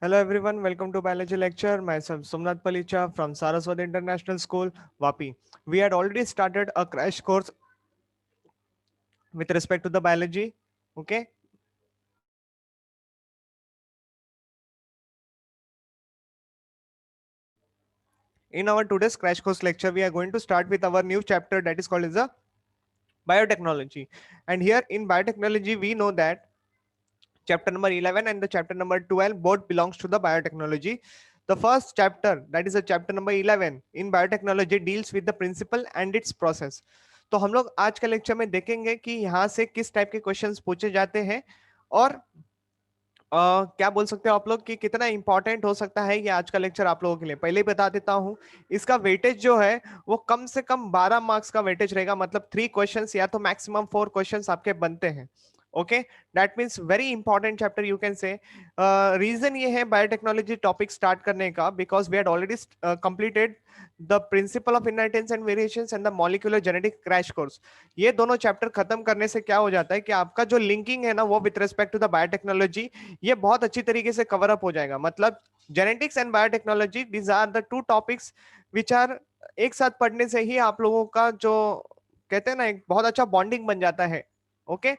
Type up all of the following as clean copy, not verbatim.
Hello everyone, welcome to biology lecture. Myself Somnath Palicha from Saraswati International School, Vapi. We had already started a crash course with respect to the biology. Okay. In our today's crash course lecture, we are going to start with our new chapter that is called as a biotechnology. And here in biotechnology, we know that chapter number 11 and the chapter number 12 both belongs to the biotechnology. The first chapter, that is a chapter number 11 in biotechnology, deals with the principle and its process. तो हम लोग आज के lecture में देखेंगे कि यहाँ से किस टाइप के क्वेश्चंस पूछे जाते हैं और क्या बोल सकते हो आप लोग कि कितना इंपॉर्टेंट हो सकता है ये आज का लेक्चर आप लोगों के लिए। पहले ही बता देता हूँ, इसका वेटेज जो है वो कम से कम 12 मार्क्स का वेटेज रहेगा, मतलब 3 क्वेश्चंस या तो मैक्सिमम 4 क्वेश्चंस आपके बनते हैं। Okay, that means very important chapter you can say. Reason ये है बायोटेक्नोलॉजी टॉपिक स्टार्ट करने का, because we had already completed the principle of inheritance and variations and the molecular genetic crash course. ये दोनों chapter खत्म करने से क्या हो जाता है कि आपका जो लिंकिंग है ना वो with respect to the biotechnology ये बहुत अच्छी तरीके से कवर अप हो जाएगा। मतलब genetics and biotechnology, these are the two topics which are एक साथ पढ़ने से ही आप लोगों का जो कहते हैं ना एक बहुत अच्छा बॉन्डिंग बन जाता है। ओके,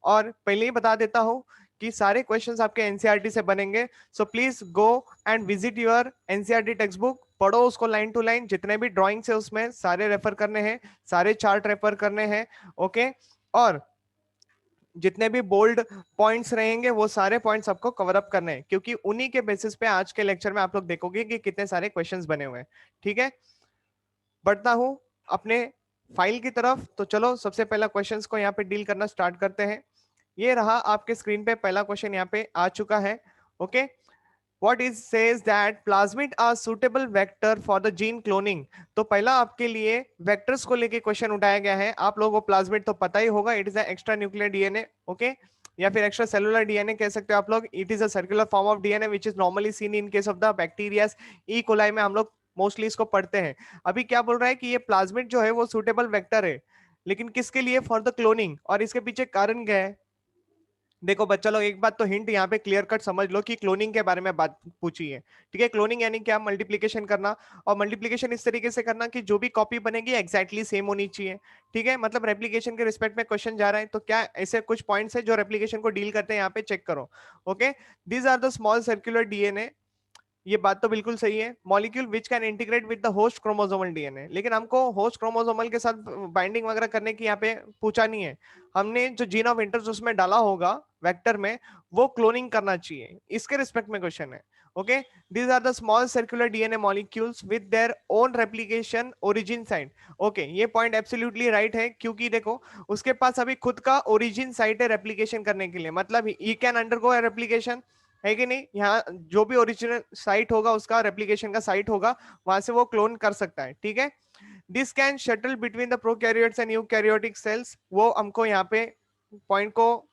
और पहले ही बता देता हूं कि सारे क्वेश्चंस आपके एनसीईआरटी से बनेंगे, so please go and visit your NCERT text book, पढ़ो उसको लाइन टू लाइन, जितने भी ड्राइंग्स है उसमें सारे रेफर करने हैं, सारे चार्ट रेफर करने हैं। ओके, और जितने भी बोल्ड पॉइंट्स रहेंगे वो सारे पॉइंट्स आपको कवर अप करने हैं, क्योंकि उन्हीं के बेसिस पे आज के लेक्चर में आप लोग देखोगे कि कितने सारे क्वेश्चंस बने हुए हैं। ठीक है, बढ़ता हूं अपने फाइल की तरफ। तो चलो सबसे पहला क्वेश्चंस को यहाँ पे डील करना स्टार्ट करते हैं। ये रहा आपके स्क्रीन पे पहला क्वेश्चन यहाँ पे आ चुका है। Okay, what is says that plasmid are suitable vector for the gene cloning। तो पहला आपके लिए वेक्टर्स को लेके क्वेश्चन उठाया गया है। आप लोगों को प्लाज्मिड तो पता ही होगा, it is extra nuclear DNA. Okay, या फिर एक्स्ट्रा सेलुलर डीएनए कह सकते हो आप लोग। It is a circular form of DNA which is normally seen in case of the bacteria. E coli में हम लोग मोस्टली इसको पढ़ते हैं। अभी क्या बोल रहा है कि ये प्लाज्मिड जो है वो सुटेबल वेक्टर है, लेकिन किसके लिए? For the cloning. और इसके पीछे कारण क्या है? देखो बच्चा लोग, एक बात तो हिंट यहाँ पे क्लियर कट समझ लो कि क्लोनिंग के बारे में बात पूछी है। ठीक है, क्लोनिंग यानी क्या? मल्टीप्लीकेशन करना, और मल्टीप्लीकेशन इस तरीके से करना कि जो भी कॉपी बनेगी एग्जैक्टली सेम होनी चाहिए। ठीक है, मतलब रेप्लीकेशन के रिस्पेक्ट में क्वेश्चन जा रहा है, तो क्या ऐसे कुछ पॉइंट्स है जो रेप्लीकेशन को डील करते हैं, यहाँ पे चेक करो। Okay, these are the small circular DNA, ये बात तो बिल्कुल सही है। Molecule which can integrate with the host chromosomal DNA, लेकिन हमको होस्ट क्रोमोसोमल के साथ बाइंडिंग वगैरह करने की यहाँ पे पूछा नहीं है। हमने जो जीन ऑफ इंटरेस्ट उसमें डाला होगा वेक्टर में, वो क्लोनिंग करना चाहिए, इसके रिस्पेक्ट में क्वेश्चन है। Okay, these are the small circular DNA molecules with their own replication origin site. Okay, ये पॉइंट एब्सोल्युटली राइट है, क्योंकि देखो उसके पास अभी खुद का ओरिजिन साइट है रेप्लिकेशन करने के लिए, मतलब ही कैन अंडरगो रेप्लिकेशन, है कि नहीं? यहाँ जो भी ओरिजिनल साइट होगा उसका रेप्लिकेशन का साइट होगा, वहां से वो क्लोन कर सकता है। ठीक है, this can shuttle between the prokaryotes and eukaryotic cells, वो हमको यहाँ पे पॉइंट को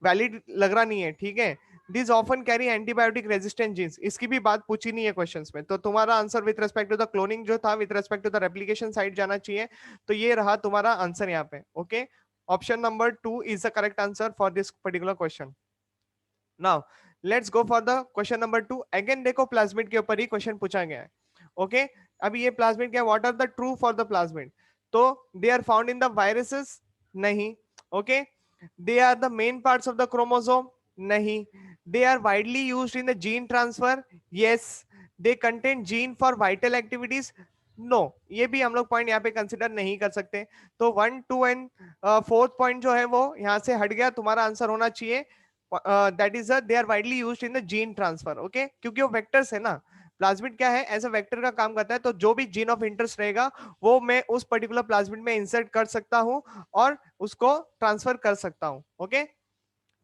वैलिड लग रहा नहीं है। ठीक है, this often carry antibiotic resistant genes, इसकी भी बात पूछी नहीं है क्वेश्चंस में। तो तुम्हारा answer with respect to the cloning जो था with respect to the replication site जाना चाहिए। तो ये रहा तुम्हारा आंसर यहाँ पे। Okay, option number 2 is the correct answer for this particular question. Now let's go for the question number 2। Again देखो प्लाज्मिड के ऊपर ही क्वेश्चन पूछा गया है। ओके, अभी ये प्लाज्मिड क्या, what are the true for the plasmid? तो they are found in the viruses, नहीं। Okay, they are the main parts of the chromosome, नहीं। They are widely used in the gene transfer, yes. They contain gene for vital activities, no. ये भी हम लोग point यहाँ पे consider नहीं कर सकते। तो 1 2 एंड फोर्थ पॉइंट जो है वो यहाँ से हट गया, तुम्हारा आंसर होना चाहिए that is they are widely used in the gene transfer. Okay, क्योंकि वो वेक्टर्स है ना, प्लाज्मिड क्या है, एज अ वेक्टर का काम करता है। तो जो भी जीन ऑफ इंटरेस्ट रहेगा वो मैं उस पर्टिकुलर प्लाज्मिड में इंसर्ट कर सकता हूं और उसको ट्रांसफर कर सकता हूं। ओके,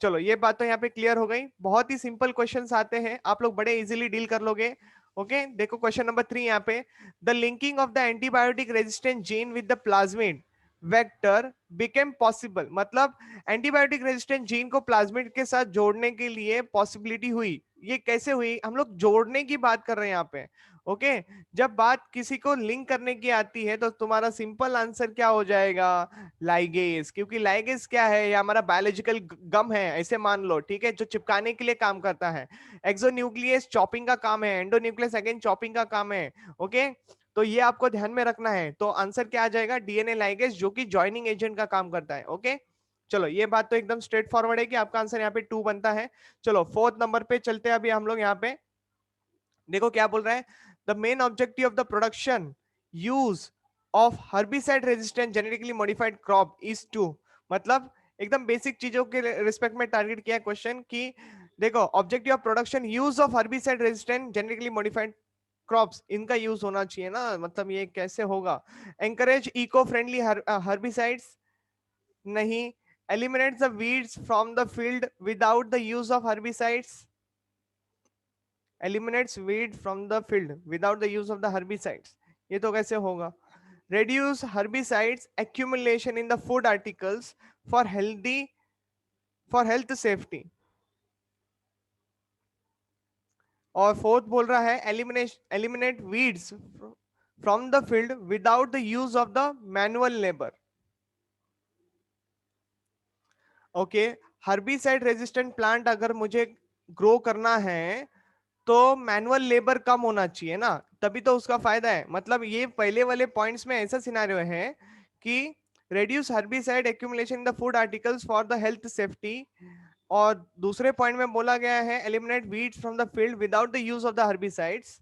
चलो ये बात तो यहाँ पे क्लियर हो गई। बहुत ही सिंपल क्वेश्चंस आते हैं, आप लोग बड़े इजीली डील कर लोगे। ओके, देखो क्वेश्चन नंबर 3 यहाँ पे, the linking of the antibiotic resistant gene with the plasmid vector became possible, मतलब एंटीबायोटिक रेजिस्टेंट जीन को प्लाज्मिड के साथ जोड़ने के लिए पॉसिबिलिटी हुई। ये कैसे हुई? हम लोग जोड़ने की बात कर रहे हैं यहाँ पे। ओके। जब बात किसी को लिंक करने की आती है तो तुम्हारा सिंपल आंसर क्या हो जाएगा, लाइगेज, क्योंकि लाइगेज क्या है, ये हमारा बायोलॉजिकल गम है ऐसे मान लो, ठीक है, जो चिपकाने के लिए काम करता है। एक्सोन्यूक्लियस चॉपिंग का काम है, एंडोन्यूक्लियस अगेन चॉपिंग का काम है। ओके, तो ये आपको ध्यान में रखना है। तो आंसर क्या आ जाएगा, डीएनए लाइगेज, जो कि जॉइनिंग एजेंट का काम करता है। ओके, चलो ये बात तो एकदम स्ट्रेट फॉरवर्ड है कि आपका आंसर यहाँ पे 2 बनता है। चलो फोर्थ नंबर पे चलते हैं अभी हम लोग। यहाँ पे देखो क्या बोल रहा है, the main objective of the production use of herbicide resistant genetically modified crop is to, मतलब एकदम बेसिक चीजों के रिस्पेक्ट में टारगेट किया क्वेश्चन कि देखो objective of production use of herbicide resistant genetically modified crops, इनका यूज होना चाहिए ना, मतलब ये कैसे होगा। एंकरेज इको फ्रेंडली हर्बिसाइड्स, नहीं। Eliminate the weeds from the field without the use of herbicides, eliminates weed from the field without the use of the herbicides, ये तो कैसे होगा। reduce herbicides accumulation in the food articles for healthy, for health safety। और fourth बोल रहा है eliminate weeds from the field without the use of the manual labor। Okay, herbicide resistant plant अगर मुझे ग्रो करना है तो मैनुअल लेबर कम होना चाहिए ना, तभी तो उसका फायदा है। मतलब ये पहले वाले पॉइंट्स में ऐसा सिनेरियो है कि reduce herbicide accumulation in the food articles for the health safety, और दूसरे पॉइंट में बोला गया है eliminate weeds from the field without the use of the herbicides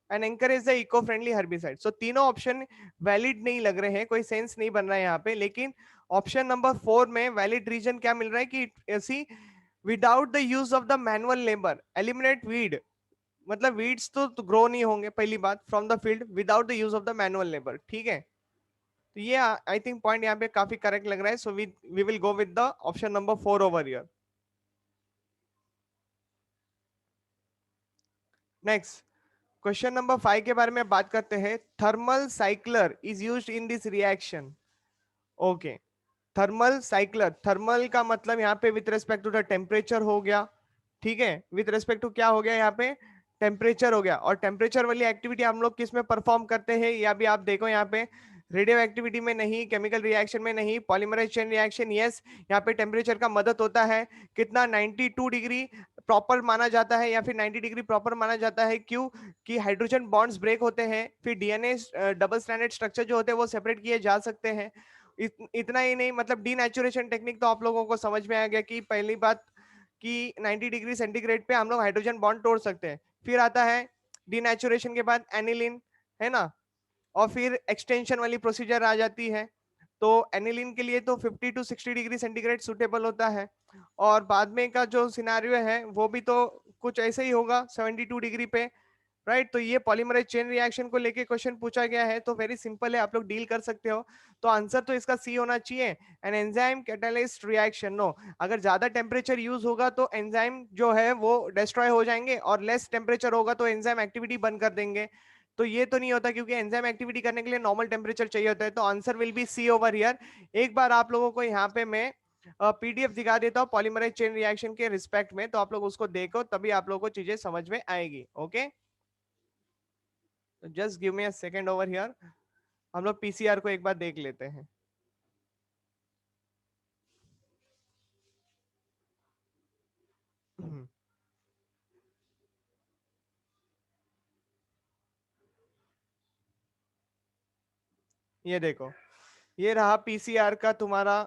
and encourage the eco friendly herbicide. So तीनों option valid नहीं लग रहे हैं, कोई सेंस नहीं बन रहा है यहाँ पे। लेकिन ऑप्शन नंबर 4 में वैलिड रीजन क्या मिल रहा है कि ऐसी without the use of the manual labour, eliminate weed, मतलब वीड्स तो ग्रो नहीं होंगे पहली बात from the field without the use of the manual labour, ठीक है। तो ये आई थिंक पॉइंट यहाँ पे काफी करेक्ट लग रहा है। So we will go with the option number 4 over here. Next question number 5 के बारे में बात करते हैं। Thermal cycler is used in this reaction. Okay, thermal cycler, thermal का मतलब यहाँ पे with respect to the temperature हो गया, ठीक है, विथ रेस्पेक्ट टू क्या हो गया यहाँ पे, टेम्परेचर हो गया। और टेम्परेचर वाली एक्टिविटी हम लोग किस में परफॉर्म करते हैं, या भी आप देखो यहाँ पे रेडियो एक्टिविटी में नहीं, केमिकल रिएक्शन में नहीं, पॉलीमराइज चेन रिएक्शन, यस, यहाँ पे टेम्परेचर का मदद होता है। कितना, 92 डिग्री प्रॉपर माना जाता है या फिर 90 डिग्री प्रॉपर माना जाता है, क्यों कि हाइड्रोजन बॉन्ड्स ब्रेक होते हैं, फिर डीएनए डबल स्ट्रैंडेड स्ट्रक्चर जो होते हैं वो सेपरेट किए जा सकते हैं। इतना ही नहीं, मतलब डीनेचुरेशन टेक्निक तो आप लोगों को समझ में आ गया कि पहली बात कि 90 डिग्री सेंटीग्रेड पे हम लोग हाइड्रोजन बॉन्ड तोड़ सकते हैं। फिर आता है डीनेचुरेशन के बाद एनिलिन, है ना, और फिर एक्सटेंशन वाली प्रोसीजर आ जाती है। तो एनिलिन के लिए तो 50 टू 60 डिग्री सेंटीग्रेड सुटेबल होता है, और बाद में का जो सिनारियो है वो भी तो कुछ ऐसे ही होगा 72 डिग्री पे, राइट। तो ये पॉलीमराइज चेन रिएक्शन को लेके क्वेश्चन पूछा गया है, तो वेरी सिंपल है, आप लोग डील कर सकते हो। तो आंसर तो इसका सी होना चाहिए, an enzyme catalyst reaction. No, अगर ज्यादा टेम्परेचर यूज होगा तो एंजाइम जो है वो डिस्ट्रॉय हो जाएंगे, और लेस टेम्परेचर होगा तो एंजाइम एक्टिविटी बंद कर देंगे। तो ये तो नहीं होता, क्योंकि एंजाइम एक्टिविटी करने के लिए नॉर्मल टेम्परेचर चाहिए होता है। तो answer will be C over here. एक बार आप लोगों को यहाँ पे मैं पीडीएफ दिखा देता हूँ पॉलीमराइज चेन रिएक्शन के रिस्पेक्ट में, तो आप लोग उसको देखो, तभी आप लोगों को चीजें समझ में आएगी। Okay, just give me a second over here. हम लोग पीसीआर को एक बार देख लेते हैं। ये देखो, ये रहा पीसीआर का तुम्हारा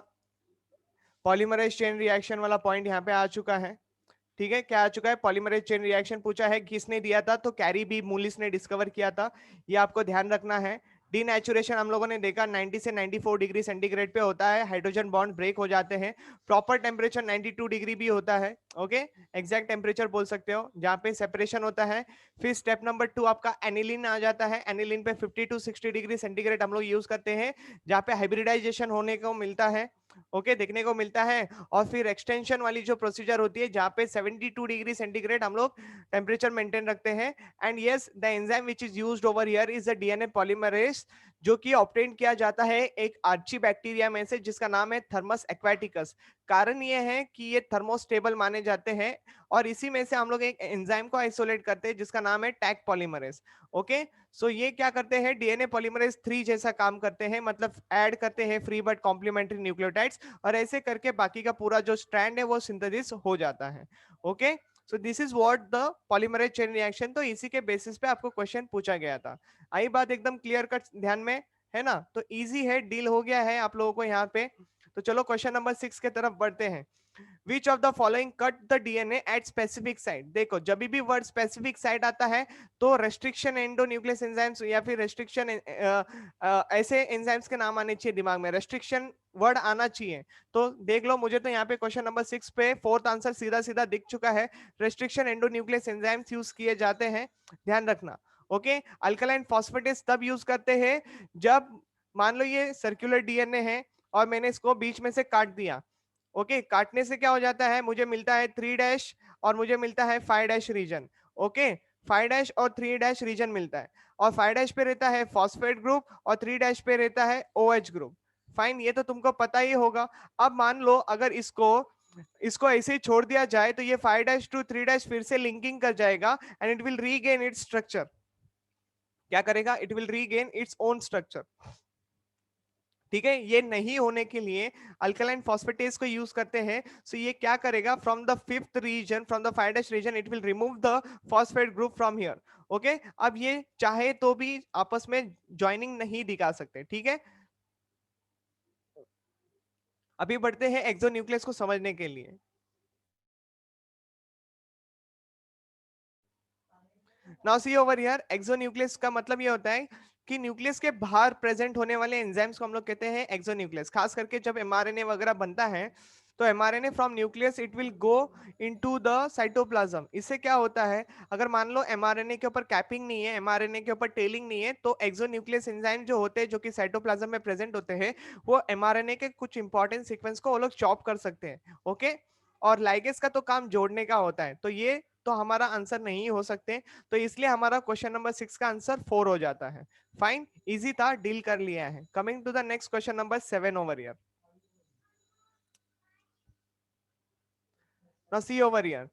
पॉलीमराइज चेन रिएक्शन वाला पॉइंट यहाँ पे आ चुका है। ठीक है, क्या आ चुका है, पॉलीमरेज चेन रिएक्शन पूछा है, किसने दिया था, तो कैरी बी मूलिस ने डिस्कवर किया था। ये आपको ध्यान रखना है। डीनेचुरेशन हम लोगों ने देखा 90 से 94 डिग्री सेंटीग्रेड पे होता है, हाइड्रोजन बॉन्ड ब्रेक हो जाते हैं। प्रॉपर टेम्परेचर 92 डिग्री भी होता है, ओके, एग्जैक्ट टेम्परेचर बोल सकते हो, जहाँ पे सेपरेशन होता है। फिर स्टेप नंबर 2 आपका एनिलिन आ जाता है। एनिलिन पे 50 टू 60 डिग्री सेंटीग्रेड हम लोग यूज करते हैं, जहाँ पे हाइब्रिडाइजेशन होने को मिलता है, ओके, देखने को मिलता है। और फिर एक्सटेंशन वाली जो प्रोसीजर होती है, जहाँ पे 72 डिग्री सेंटीग्रेड हम लोग टेम्परेचर मेंटेन रखते हैं। And yes, the enzyme which is used over here is the DNA polymerase, जो कि ऑब्टेन किया जाता है एक आर्ची बैक्टीरिया में से जिसका नाम है थर्मस एक्वाटिकस। कारण ये है कि ये थर्मोस्टेबल माने जाते हैं और इसी में से हम लोग एक एंजाइम को आइसोलेट करते हैं जिसका नाम है टैग पॉलीमरेज। ओके, सो ये क्या करते हैं, डीएनए पॉलीमरेज 3 जैसा काम करते हैं, मतलब ऐड करते हैं फ्री बट कॉम्प्लीमेंट्री न्यूक्लियोटाइड्स और ऐसे करके बाकी का पूरा जो स्ट्रैंड है वो सिंथेसिस हो जाता है। Okay, so this is what the polymerase chain reaction. तो इसी के बेसिस पे आपको क्वेश्चन पूछा गया था। आई बात एकदम क्लियर कट ध्यान में है ना? तो इजी है, डील हो गया है आप लोगों को यहाँ पे। तो चलो क्वेश्चन नंबर 6 के तरफ बढ़ते हैं। विच of the following cut the DNA at specific site. देखो जब भी वर्ड स्पेसिफिक साइट आता है तो रेस्ट्रिक्शन एंडोन्यूक्लियस एंजाइम्स या फिर रेस्ट्रिक्शन ऐसे एंजाइम्स के नाम आने चाहिए दिमाग में, रेस्ट्रिक्शन वर्ड आना चाहिए। तो देख लो, मुझे तो यहाँ पे क्वेश्चन नंबर 6 पे फोर्थ आंसर सीधा सीधा दिख चुका है, रेस्ट्रिक्शन एंडोन्यूक्लियस एंजाइम्स यूज किए जाते हैं, ध्यान रखना। ओके, अल्कलाइन फॉस्फेटेस तब यूज करते हैं जब मान लो ये सर्कुलर डीएनए है और मैंने इसको बीच में से काट दिया। ओके, काटने से क्या हो जाता है, मुझे मिलता है 3' और मुझे मिलता है 5' रीजन। ओके, 5' और 3' रीजन मिलता है और 5' पे रहता है फॉस्फेट ग्रुप और 3' पे रहता है OH ग्रुप। फाइन, ये तो तुमको पता ही होगा। अब मान लो अगर इसको इसको ऐसे ही छोड़ दिया जाए तो ये 5' टू 3' फिर से लिंकिंग कर जाएगा and it will regain its structure. क्या करेगा, it will regain its own structure. ठीक है, ये नहीं होने के लिए अल्कलाइन फॉस्फेटेस को यूज करते हैं। सो ये क्या करेगा, from the fifth region, from the 5' region it will remove the phosphate group from here. Okay, अब ये चाहे तो भी आपस में ज्वाइनिंग नहीं दिखा सकते। ठीक है, अभी बढ़ते हैं एक्सोन्यूक्लियस को समझने के लिए। Now see over here, exonuclease का मतलब ये होता है कि न्यूक्लियस के बाहर प्रेजेंट होने वाले एंजाइम्स को हम लोग कहते हैं एक्सोन्यूक्लियस। खास करके जब एमआरएनए वगैरह बनता है तो mRNA from nucleus it will go into the cytoplasm. इससे क्या होता है, अगर मान लो एमआरएनए के ऊपर कैपिंग नहीं है, एमआरएनए के ऊपर टेलिंग नहीं है, तो एक्सोन्यूक्लियस एंजाइम जो होते हैं जो कि साइटोप्लाज्म में प्रेजेंट होते हैं वो एमआरएनए के कुछ इंपॉर्टेंट सीक्वेंस को वो लोग चॉप कर सकते हैं। ओके, और लाइगेस का तो काम जोड़ने का होता है, तो ये तो हमारा आंसर नहीं हो सकते। तो इसलिए हमारा क्वेश्चन नंबर 6 का आंसर 4 हो जाता है। फाइन, इजी था, डील कर लिया है। Coming to the next question number 7 over here. Now see over here,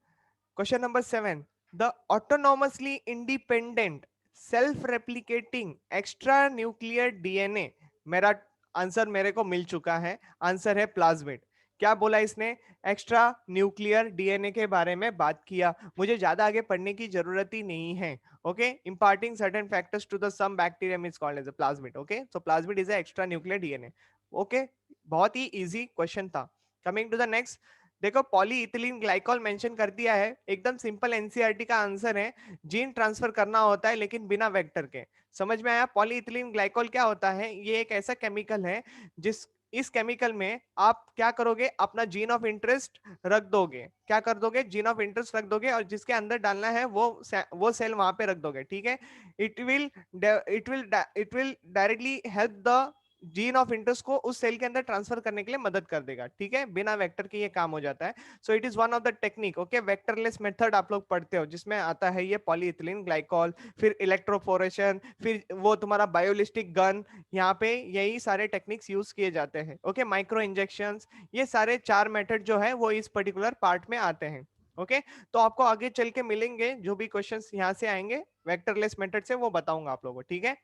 question number 7, the autonomously independent self replicating extra nuclear DNA. मेरा आंसर मेरे को मिल चुका है, आंसर है प्लाज्मिड। क्या बोला इसने, एक्स्ट्रा न्यूक्लियर डीएनए के बारे में बात किया। मुझे ज्यादा आगे पढ़ने की जरूरत ही नहीं है। Okay, imparting certain factors to the some bacterium is called as a plasmid. Okay, so plasmid is a extra nuclear DNA. Okay, बहुत ही इजी क्वेश्चन था। कमिंग टू द नेक्स्ट, देखो पॉलीइथिलीन ग्लाइकॉल मेंशन कर दिया है, एकदम simple NCERT का answer है, जीन ट्रांसफर करना होता है लेकिन बिना वेक्टर के। समझ में आया? पॉलीइथिलीन ग्लाइकॉल क्या होता है, ये एक ऐसा केमिकल है जिस इस केमिकल में आप क्या करोगे, अपना जीन ऑफ इंटरेस्ट रख दोगे। क्या कर दोगे, जीन ऑफ इंटरेस्ट रख दोगे और जिसके अंदर डालना है वो सेल वहां पे रख दोगे। ठीक है, it will it will directly help the gene of interest को उस सेल के अंदर ट्रांसफर करने के लिए मदद कर देगा। ठीक है, बिना वेक्टर के ये काम हो जाता है। So it is one of the technique. Okay, vectorless method आप लोग पढ़ते हो जिसमें आता है ये पॉलीइथिलीन ग्लाइकॉल, फिर इलेक्ट्रोफोरेशन, फिर वो तुम्हारा बायोलिस्टिक गन, यहाँ पे यही सारे टेक्निक्स यूज किए जाते हैं। ओके, माइक्रो इंजेक्शंस, ये सारे 4 मेथड जो है वो इस पर्टिकुलर पार्ट में आते हैं। ओके, तो आपको आगे चल के मिलेंगे जो भी क्वेश्चंस यहाँ से आएंगे वेक्टरलेस मेथड से, वो बताऊंगा आप लोगों को। ठीक है,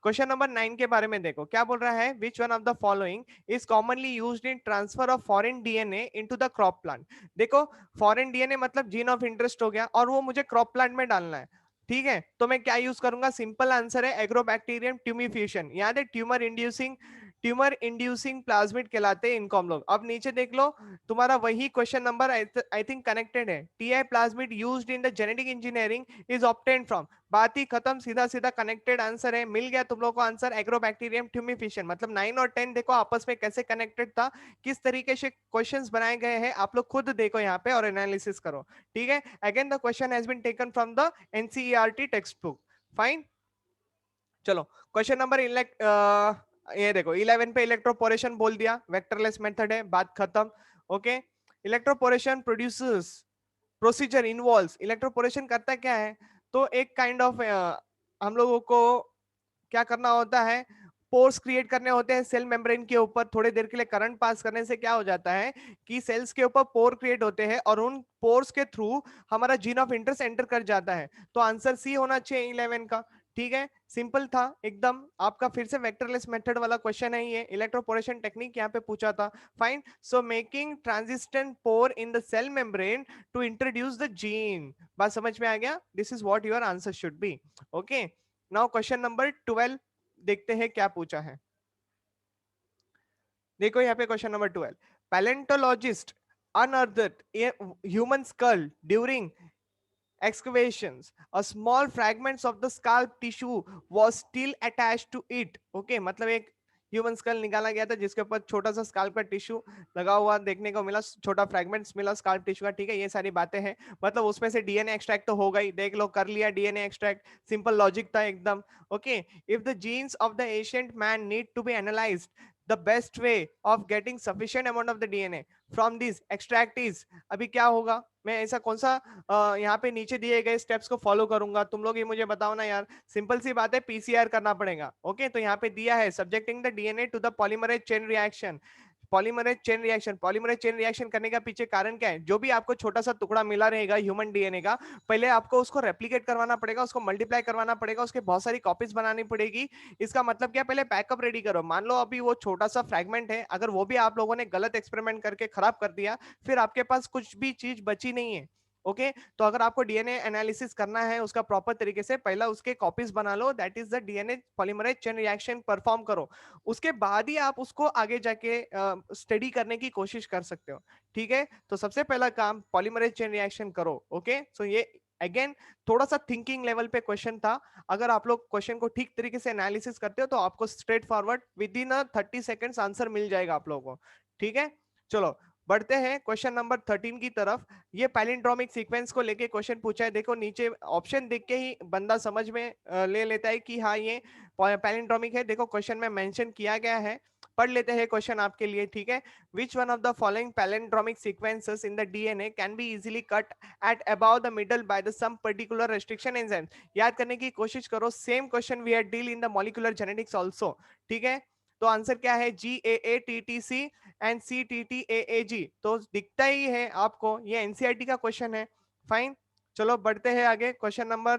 क्वेश्चन नंबर 9 के बारे में देखो क्या बोल रहा है, which one of the following is commonly used in transfer of foreign DNA into the crop plant. देखो फॉरेन डीएनए मतलब जीन ऑफ इंटरेस्ट हो गया और वो मुझे क्रॉप प्लांट में डालना है। ठीक है, तो मैं क्या यूज करूंगा, सिंपल आंसर है एग्रोबैक्टीरियम ट्यूमिफ्यूजन। याद है, ट्यूमर इंड्यूसिंग प्लाज्मिड कहलाते हैं इनको हम लोग। अब नीचे देख लो, तुम्हारा वही question number I think connected है, Ti plasmid used in the genetic engineering is obtained from. बात ही खत्म, सीधा सीधा कनेक्टेड आंसर है, मिल गया तुम लोग को आंसर, एग्रोबैक्टीरियम ट्यूमिफिशन। मतलब 9 और 10 देखो आपस में कैसे कनेक्टेड था, किस तरीके से क्वेश्चंस बनाए गए हैं, आप लोग खुद देखो यहाँ पे और एनालिसिस करो। ठीक है, again the question has been taken from the NCERT text book. Fine, चलो क्वेश्चन नंबर ये देखो 11 पे इलेक्ट्रोपोरेशन बोल दिया, वेक्टरलेस मेथड है, बात खत्म। Okay, electroporation produces procedure involves, electroporation करता क्या है, तो एक काइंड ऑफ हम लोगों को क्या करना होता है, पोर्स क्रिएट करने होते हैं सेल मेम्ब्रेन के ऊपर, थोड़ी देर के लिए करंट पास करने से क्या हो जाता है कि सेल्स के ऊपर पोर क्रिएट होते हैं और उन पोर्स के थ्रू हमारा जीन ऑफ इंटरेस्ट एंटर कर जाता है। तो आंसर सी होना चाहिए 11 का। ठीक है, सिंपल था एकदम। आपका फिर से वेक्टरलेस मेथड वाला क्वेश्चन है, ये इलेक्ट्रोपोरेशन टेक्निक यहाँ पे पूछा था। Fine, so making transient pore in the cell membrane to introduce the gene. बात समझ में आ गया? This is what your answer should be. Okay, now question number 12 देखते हैं क्या पूछा है। देखो यहाँ पे question number 12, palaeontologist unearthed a human skull during excavations. A small fragments of the scalp tissue was still attached to it. Okay, मतलब एक ह्यूमन स्कल निकाला गया था जिसके ऊपर छोटा सा स्काल्प का टिश्यू लगा हुआ देखने को मिला, छोटा फ्रैगमेंट्स मिला स्काल्प टिश्यू का। ठीक है, ये सारी बातें हैं, मतलब उसमें से डीएनए एक्सट्रैक्ट तो होगा ही, देख लो कर लिया डीएनए एक्सट्रैक्ट, सिंपल लॉजिक था एकदम। Okay, if the genes of the ancient man need to be analysed, the best way of getting sufficient amount of the DNA from these extract is, अभी क्या होगा, मैं ऐसा कौन सा यहाँ पे नीचे दिए गए स्टेप्स को फॉलो करूंगा, तुम लोग ये मुझे बताओ ना यार। सिंपल सी बात है, पीसीआर करना पड़ेगा। ओके, तो यहाँ पे दिया है subjecting the DNA to the polymerase chain reaction. Polymerase chain reaction, polymerase chain reaction करने का पीछे कारण क्या है? जो भी आपको छोटा सा टुकड़ा मिला रहेगा ह्यूमन डीएनए का, पहले आपको उसको रेप्लिकेट करवाना पड़ेगा, उसको मल्टीप्लाई करवाना पड़ेगा, उसके बहुत सारी कॉपीज बनानी पड़ेगी। इसका मतलब क्या, पहले बैकअप रेडी करो। मान लो अभी वो छोटा सा फ्रैगमेंट है, अगर वो भी आप लोगों ने गलत एक्सपेरिमेंट करके खराब कर दिया, फिर आपके पास कुछ भी चीज बची नहीं है। ओके, तो अगर आपको डीएनए एनालिसिस करना है उसका प्रॉपर तरीके से, पहला उसके कॉपीज बना लो, that is the DNA polymerase chain reaction perform करो। उसके बाद ही आप उसको आगे जाके स्टडी करने की कोशिश कर सकते हो। ठीक है, तो सबसे पहला काम पॉलीमरेज चेन रिएक्शन करो। ओके, सो ये अगेन थोड़ा सा थिंकिंग लेवल पे क्वेश्चन था। अगर आप लोग क्वेश्चन को ठीक तरीके से एनालिसिस करते हो तो आपको straightforward within 30 seconds answer मिल जाएगा आप लोगों को। ठीक है, चलो बढ़ते हैं क्वेश्चन नंबर 13 की तरफ। ये पैलिंड्रोमिक सीक्वेंस को लेके क्वेश्चन पूछा है। देखो नीचे ऑप्शन देख के ही बंदा समझ में ले लेता है कि हाँ ये पैलिंड्रोमिक है। देखो क्वेश्चन में मेंशन किया गया है, पढ़ लेते हैं क्वेश्चन आपके लिए। ठीक है, which one of the following palindromic sequences in the DNA can be easily cut at above the middle by the some particular restriction enzyme? याद करने की कोशिश करो, same question we had deal in the molecular genetics also. ठीक है, तो answer क्या है? GAATTC and CTTAAG। तो दिखता ही है आपको, ये एनसीईआरटी का क्वेश्चन है। फाइन, चलो बढ़ते हैं आगे। क्वेश्चन नंबर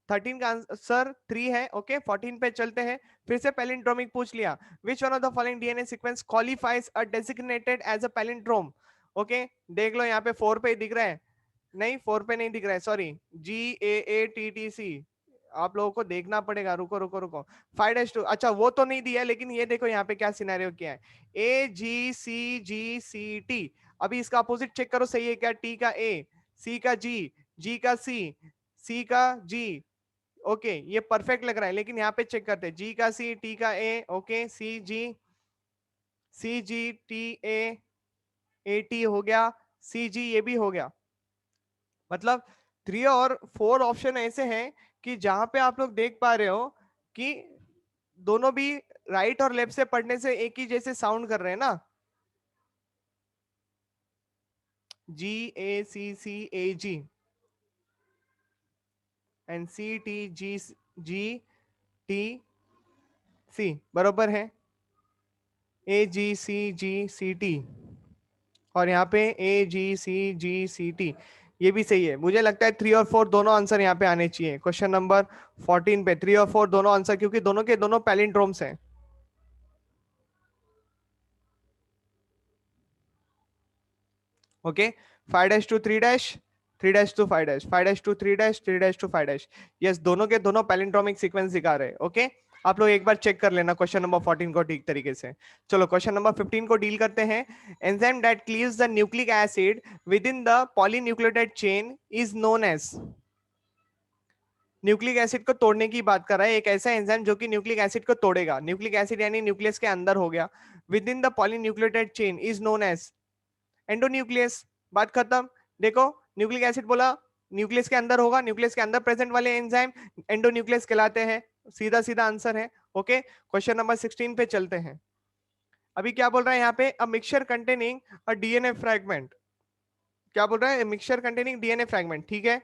13 का आंसर 3 है। ओके, 14 पे चलते हैं। फिर से पैलिंड्रोमिक पूछ लिया। Which one of the following DNA sequence qualifies a designated as a palindrome? Okay, देख लो यहाँ पे 4 पे दिख रहा है, नहीं 4 पे नहीं दिख रहा है, सॉरी, GAATTC। आप लोगों को देखना पड़ेगा, रुको रुको रुको। 5-2, अच्छा वो तो नहीं दिया, लेकिन ये देखो यहाँ पे क्या सिनेरियो किया है, AGCGCT। अभी इसका अपोजिट चेक करो, सही है क्या? T का A, C का G, G का C, C का G। ओके, ये परफेक्ट लग रहा है, लेकिन यहाँ पे चेक करते हैं, G का C, T का A। ओके, CGTAAT हो गया, CG ये भी हो गया। मतलब 3 और 4 ऑप्शन ऐसे हैं कि जहां पे आप लोग देख पा रहे हो कि दोनों भी राइट और लेफ्ट से पढ़ने से एक ही जैसे साउंड कर रहे हैं ना। GACCAG एंड CTGGTC बरोबर है। AGCGCT और यहाँ पे AGCGCT ये भी सही है। मुझे लगता है 3 और 4 दोनों आंसर यहाँ पे आने चाहिए। क्वेश्चन नंबर 14 पे 3 और 4 दोनों आंसर, क्योंकि दोनों के दोनों पैलिंड्रोम्स हैं। ओके, 5-3 3-5 5-3 यस, दोनों के दोनों पैलिंड्रोमिक सीक्वेंस दिखा रहे हैं। ओके, आप लोग एक बार चेक कर लेना क्वेश्चन नंबर 14 को ठीक तरीके से। चलो क्वेश्चन नंबर 15 को डील करते हैं। Enzyme that cleaves the nucleic acid within the polynucleotide chain is known as. Nucleic acid को तोड़ने की बात कर रहा है, एक ऐसा एंजाइम जो कि न्यूक्लिक एसिड को तोड़ेगा। न्यूक्लिक एसिड यानी न्यूक्लियस के अंदर हो गया। Within the polynucleotide chain is known as endonuclease. बात खत्म। देखो न्यूक्लिक एसिड बोला, न्यूक्लियस के अंदर होगा, न्यूक्लियस के अंदर प्रेजेंट वाले एंजाइम एंडोन्यूक्लियस कहलाते हैं। सीधा सीधा आंसर है। ओके, क्वेश्चन नंबर 16 पे चलते हैं। अभी क्या बोल रहा है यहाँ पे? A mixture containing a DNA fragment. क्या बोल रहा है? Mixture containing DNA fragment. ठीक है,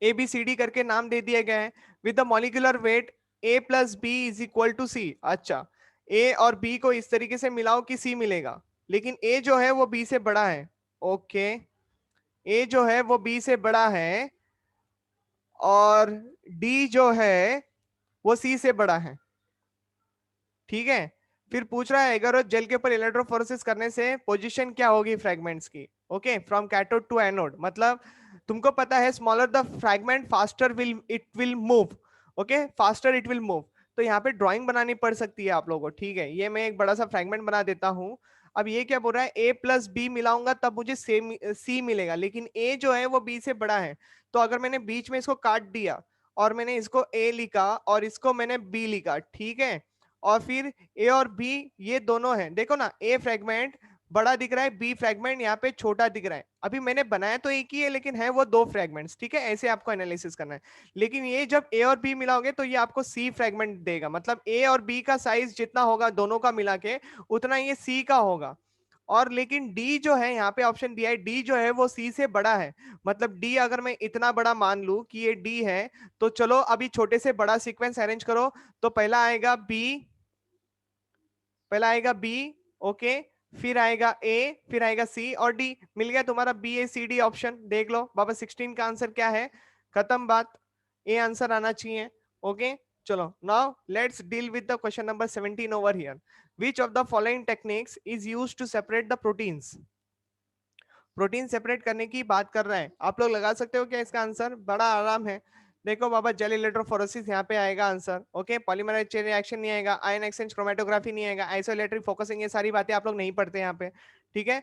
ABCD करके नाम दे दिया गया है। With the molecular weight A plus B is equal to C. अच्छा, ए और बी को इस तरीके से मिलाओ कि सी मिलेगा, लेकिन ए जो है वो बी से बड़ा है। ओके, ए जो है वो बी से बड़ा है और डी जो है वो सी से बड़ा है। ठीक है, फिर पूछ रहा है अगर जेल के ऊपर इलेक्ट्रोफोरेसिस करने से पोजीशन क्या होगी फ्रैगमेंट्स की। Okay, from cathode to anode, मतलब तुमको पता है smaller the fragment faster will it will move. Okay, faster it will move. तो यहाँ पे ड्राइंग बनानी पड़ सकती है आप लोगों को। ठीक है, ये मैं एक बड़ा सा फ्रैगमेंट बना देता हूँ। अब ये क्या बोल रहा है, ए प्लस बी मिलाऊंगा तब मुझे सी मिलेगा, लेकिन ए जो है वो बी से बड़ा है। तो अगर मैंने बीच में इसको काट दिया और मैंने इसको ए लिखा और इसको मैंने बी लिखा, ठीक है, और फिर ए और बी ये दोनों हैं, देखो ना, ए फ्रेगमेंट बड़ा दिख रहा है, बी फ्रेगमेंट यहाँ पे छोटा दिख रहा है। अभी मैंने बनाया तो एक ही है लेकिन है वो दो फ्रेगमेंट्स। ठीक है, ऐसे आपको एनालिसिस करना है। लेकिन ये जब ए और बी मिलाओगे तो ये आपको सी फ्रेगमेंट देगा, मतलब ए और बी का साइज जितना होगा दोनों का मिला के उतना ये सी का होगा। और लेकिन डी जो है यहाँ पे ऑप्शन दिया है, डी जो है वो सी से बड़ा है। मतलब डी अगर मैं इतना बड़ा मान लू कि ये डी है, तो चलो अभी छोटे से बड़ा सीक्वेंस अरेंज करो। तो पहला आएगा बी, पहला आएगा बी, ओके, फिर आएगा ए, फिर आएगा सी और डी। मिल गया तुम्हारा बी ए सी डी ऑप्शन। देख लो बाबा 16 का आंसर क्या है, खत्म बात, ए आंसर आना चाहिए। ओके, चलो now let's deal with the question number 17 over here. Which of the following techniques is used to separate the proteins. Protein separate करने की बात कर रहा है। आप लोग लगा सकते हो क्या इसका आंसर, बड़ा आराम है। देखो बाबा, जेल इलेक्ट्रोफोरेसिस यहाँ पे आएगा answer. Okay, polymerase chain reaction नहीं आएगा, आयन एक्सचेंज क्रोमेटोग्राफी नहीं आएगा, आइसोलेटरी फोकसिंग, ये सारी बातें आप लोग नहीं पढ़ते यहाँ पे। ठीक है,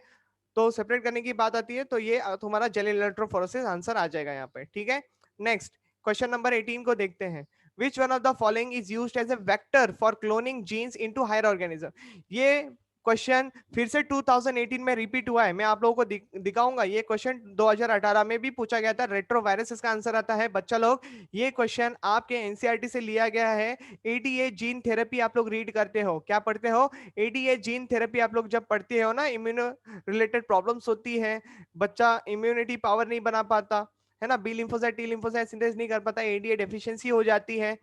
तो सेपरेट करने की बात आती है तो ये तुम्हारा जेल इलेक्ट्रोफोरेसिस आंसर आ जाएगा यहाँ पे। ठीक है, नेक्स्ट क्वेश्चन नंबर 18 को देखते हैं। Which one of the following is used as a vector for cloning genes into higher organism. ये क्वेश्चन फिर से 2018 में रिपीट हुआ है। मैं आप लोगों को दिखाऊंगा। ये क्वेश्चन 2018 में भी पूछा गया था, रेट्रोवायरस इसका आंसर आता है बच्चा लोग। ये क्वेश्चन आपके एनसीईआरटी से लिया गया है। एडीए जीन थेरेपी आप लोग रीड करते हो, क्या पढ़ते हो, एडीए जीन थेरेपी आप लोग जब पढ़ते हो ना, इम्यूनो रिलेटेड प्रॉब्लम्स होती है, बच्चा इम्यूनिटी पावर नहीं बना पाता है ना, B lymphocyte T lymphocyte synthesis नहीं कर पाता, एडीए डेफिशिएंसी हो जाती है।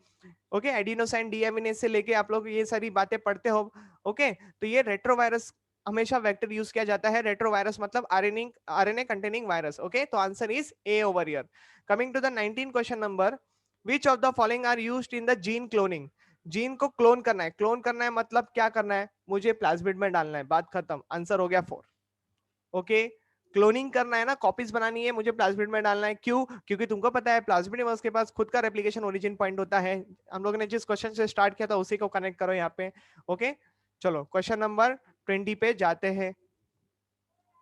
ओके, एडिनोसाइन डीएमिनेज से लेके आप लोग ये सारी बातें पढ़ते हो। ओके, तो ये रेट्रोवायरस हमेशा वेक्टर यूज किया जाता है। रेट्रोवायरस मतलब आरएनए कंटेनिंग वायरस। ओके, तो answer is A over here. Coming to the 19 question number, which of the following are used in the gene cloning. Gene को क्लोन करना है, क्लोन करना है मतलब क्या करना है, मुझे प्लाज्मिड में डालना है, बात खत्म, आंसर हो गया 4। ओके, क्लोनिंग करना है ना, कॉपीज बनानी है, मुझे प्लाज्मिड में डालना है। क्यों, क्योंकि तुमको पता है प्लाज्मिड में उसके पास खुद का रेप्लिकेशन ओरिजिन पॉइंट होता है। हम लोगों ने जिस क्वेश्चन से स्टार्ट किया था उसी को कनेक्ट करो यहाँ पे। ओके, चलो क्वेश्चन नंबर 20 पे जाते हैं।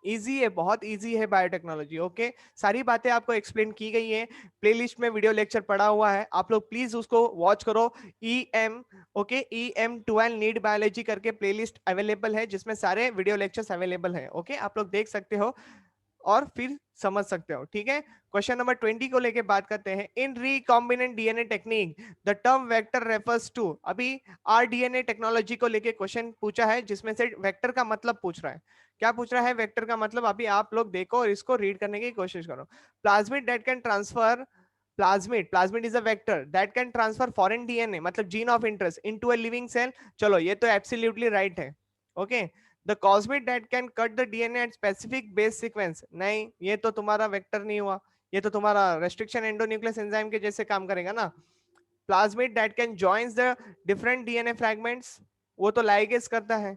इजी है, बहुत इजी है बायोटेक्नोलॉजी। ओके, सारी बातें आपको एक्सप्लेन की गई है, प्लेलिस्ट में वीडियो लेक्चर पड़ा हुआ है, आप लोग प्लीज उसको वॉच करो। E M, okay, EM12 NEET biology करके प्लेलिस्ट अवेलेबल है जिसमें सारे वीडियो लेक्चर्स अवेलेबल है। ओके, आप लोग देख सकते हो और फिर समझ सकते हो। ठीक है, क्वेश्चन नंबर 20 को लेके बात करते हैं। In recombinant DNA technique the term vector refers to. अभी आरडीएनए टेक्नोलॉजी को लेके क्वेश्चन पूछा है जिसमें से वेक्टर का मतलब पूछ रहा है। क्या पूछ रहा है वेक्टर का मतलब, अभी आप लोग देखो और इसको रीड करने की कोशिश करो। Plasmid that can transfer, plasmid is a vector that can transfer foreign DNA मतलब gene of interest into a living cell. चलो ये तो एब्सोल्युटली राइट है। Okay, the cosmid that can cut the DNA at specific base sequence, नहीं ये तो तुम्हारा vector नहीं हुआ, ये तो तुम्हारा रेस्ट्रिक्शन एंडोन्यूक्लियस एंजाइम के जैसे काम करेगा ना। Plasmid that can joins the different DNA fragments, वो तो लाइगेज करता है।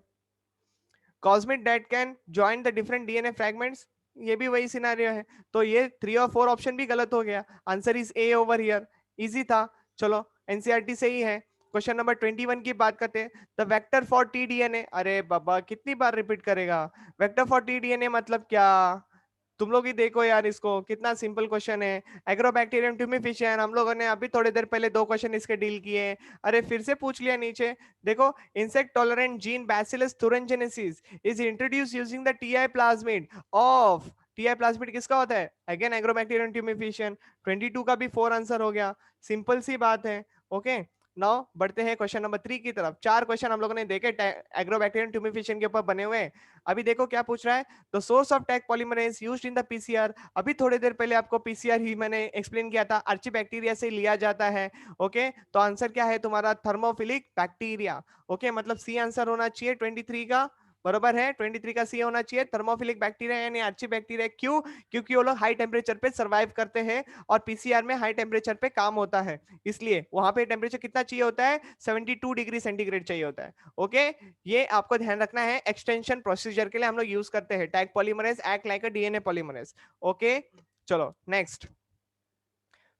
Cosmid that can join the different DNA fragments, ये भी वही सिनारियो है। तो ये 3 और 4 ऑप्शन भी गलत हो गया, answer is A over here. Easy था, चलो एनसीईआरटी से ही है। क्वेश्चन नंबर 21 की बात करते हैं। The vector for T DNA, अरे बाबा कितनी बार रिपीट करेगा, वेक्टर फॉर टी डीएनए मतलब क्या, तुम लोग ही देखो यार, इसको कितना सिंपल क्वेश्चन है। एग्रोबैक्टीरियम ट्यूमिफिशियन, हम लोगों ने अभी थोड़ी देर पहले 2 क्वेश्चन इसके डील किए। अरे फिर से पूछ लिया नीचे, देखो insect tolerant gene bacillus thuringiensis is introduce using the TI plasmid of, TI plasmid किसका होता है, अगेन एग्रोबैक्टीरियम ट्यूमिफिशियन। 22 का भी 4 आंसर हो गया, सिंपल सी बात है। ओके, नाउ बढ़ते हैं क्वेश्चन नंबर 3 की तरफ। 4 क्वेश्चन हम लोगों ने देखे एग्रोबैक्टीरियम ट्यूमिफिकेशन के ऊपर बने हुए हैं। अभी देखो क्या पूछ रहा है, the source of tag polymerase used in the PCR. अभी थोड़ी देर पहले आपको पीसीआर ही मैंने एक्सप्लेन किया था, अर्ची बैक्टीरिया से लिया जाता है। ओके, तो आंसर क्या है तुम्हारा, थर्मोफिलिक बैक्टीरिया। ओके, मतलब सी आंसर होना चाहिए 23 का, बरोबर है, 23 का सी होना चाहिए, थर्मोफिलिक बैक्टीरिया यानी अर्ची बैक्टीरिया। क्यों? क्योंकि वो लोग हाई टेम्परेचर पे सर्वाइव करते हैं और पीसीआर में हाई टेम्परेचर पे काम होता है, इसलिए वहां पे टेम्परेचर कितना चाहिए होता है, 72 डिग्री सेंटीग्रेड चाहिए होता है। ओके, ये आपको ध्यान रखना है, एक्सटेंशन प्रोसीजर के लिए हम लोग यूज करते हैं। Tag polymerase act like a DNA polymerase. Okay, चलो नेक्स्ट,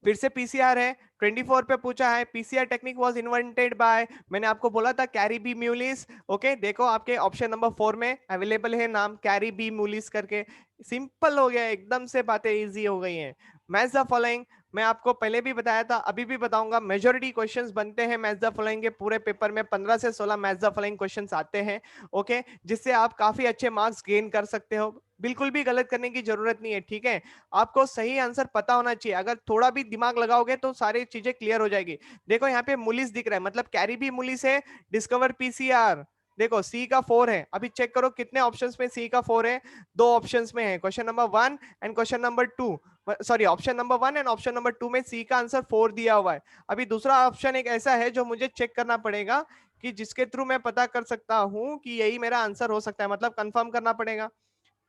फिर से पीसीआर है, 24 पे पूछा है, PCR technique was invented by, मैंने आपको बोला था कैरी बी म्यूलिस। ओके, देखो आपके ऑप्शन नंबर 4 में अवेलेबल है नाम कैरी बी म्यूलिस करके। सिंपल हो गया, एकदम से बातें इजी हो गई हैं। मैच द फॉलोइंग, मैं आपको पहले भी बताया था, अभी भी बताऊंगा, मेजोरिटी क्वेश्चंस बनते हैं मैच द फॉलोइंग के पूरे पेपर में, 15 से 16 मैच द फॉलोइंग क्वेश्चंस आते हैं। ओके, जिससे आप काफी अच्छे मार्क्स गेन कर सकते हो, बिल्कुल भी गलत करने की जरूरत नहीं है, ठीक है। आपको सही आंसर पता होना चाहिए, अगर थोड़ा भी दिमाग लगाओगे तो सारी चीजें क्लियर हो जाएगी। देखो यहाँ पे मुलिस दिख रहा है, मतलब कैरी भी मुलिस है, डिस्कवर पीसीआर। देखो सी का 4 है, अभी चेक करो कितने ऑप्शंस में सी का 4 है, 2 ऑप्शंस में है, question number 1 and question number 2, sorry option number 1 and option number 2 में सी का आंसर 4 दिया हुआ है। अभी दूसरा ऑप्शन एक ऐसा है जो मुझे चेक करना पड़ेगा, कि जिसके थ्रू मैं पता कर सकता हूं कि यही मेरा आंसर हो सकता है, मतलब कंफर्म करना पड़ेगा,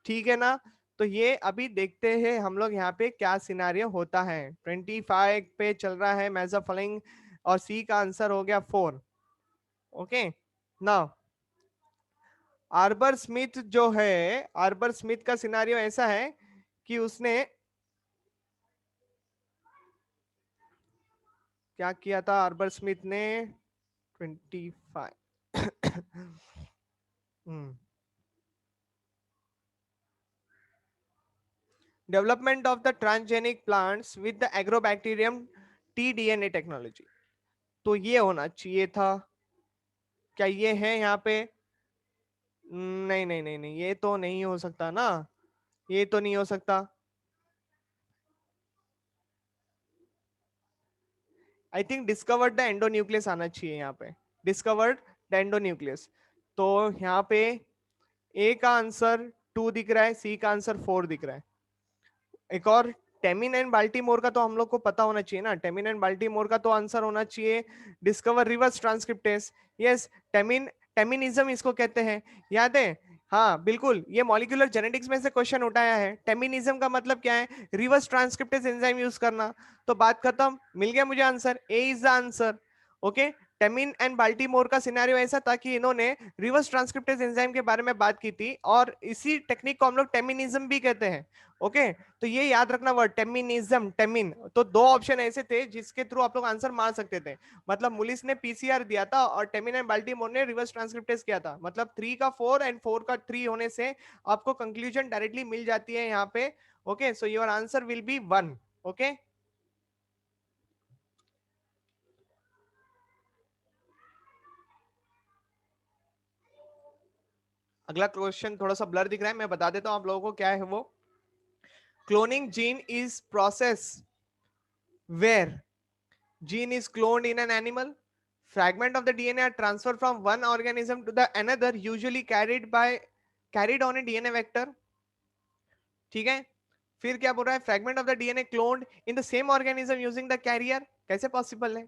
ठीक है ना। तो ये अभी देखते हैं हम लोग यहाँ पे क्या सिनारियो होता है। 25 पे चल रहा है मैच द फॉलोइंग, और सी का आंसर हो गया 4। ओके, नाउ आर्बर स्मिथ जो है, आर्बर स्मिथ का सिनारियो ऐसा है कि उसने क्या किया था, आर्बर स्मिथ ने 25 development of the transgenic plants with the agrobacterium T-DNA technology, तो ये होना चाहिए था। क्या ये है यहाँ पे? नहीं नहीं नहीं नहीं, ये तो नहीं हो सकता ना, ये तो नहीं हो सकता। I think discovered the endonuclease आना चाहिए यहाँ पे, डिस्कवर्ड द एंडोन्यूक्लियस। तो यहाँ पे ए का आंसर 2 दिख रहा है, सी का आंसर 4 दिख रहा है। एक और, टेमिन एंड बाल्टीमोर का तो हम लोग को पता होना चाहिए ना, टेमिन एंड बाल्टीमोर का तो आंसर होना चाहिए discover reverse transcriptase. Yes, Temin, टेमिनिज्म इसको कहते हैं, याद है? हाँ बिल्कुल, ये मॉलिक्यूलर जेनेटिक्स में से क्वेश्चन उठाया है। टेमिनिज्म का मतलब क्या है, रिवर्स ट्रांसक्रिप्टेस एंजाइम यूज करना। तो बात खत्म, मिल गया मुझे answer, A is the answer. Okay, Temin and Baltimore का सिनेरियो ऐसा था कि इन्होंने रिवर्स ट्रांसक्रिप्टेस एंजाइम के बारे में बात की थी, और इसी टेक्निक को हम लोग टेमिनिज्म भी कहते हैं। ओके, तो ये याद रखना वर्ड टेमिनिज्म, टेमिन। तो 2 ऑप्शन ऐसे थे जिसके थ्रू आप लोग आंसर मार सकते थे, मतलब मुलिस ने पीसीआर दिया था और टेमिन एंड बाल्टीमोर ने रिवर्स ट्रांसक्रिप्टेस किया था, मतलब 3 का 4 एंड 4 का 3 होने से आपको कंक्लूजन डायरेक्टली मिल जाती है यहाँ पे। Okay, so your answer will B 1। Okay, अगला क्वेश्चन थोड़ा सा ब्लर दिख रहा है, मैं बता देता हूं आप लोगों को क्या है वो। Cloning gene is process where gene is cloned in an animal, fragment of the DNA are transferred from one organism to the another, usually carried on a DNA vector, ठीक है। फिर क्या बोल रहा है, fragment of the DNA cloned in the same organism using the carrier, कैसे possible है?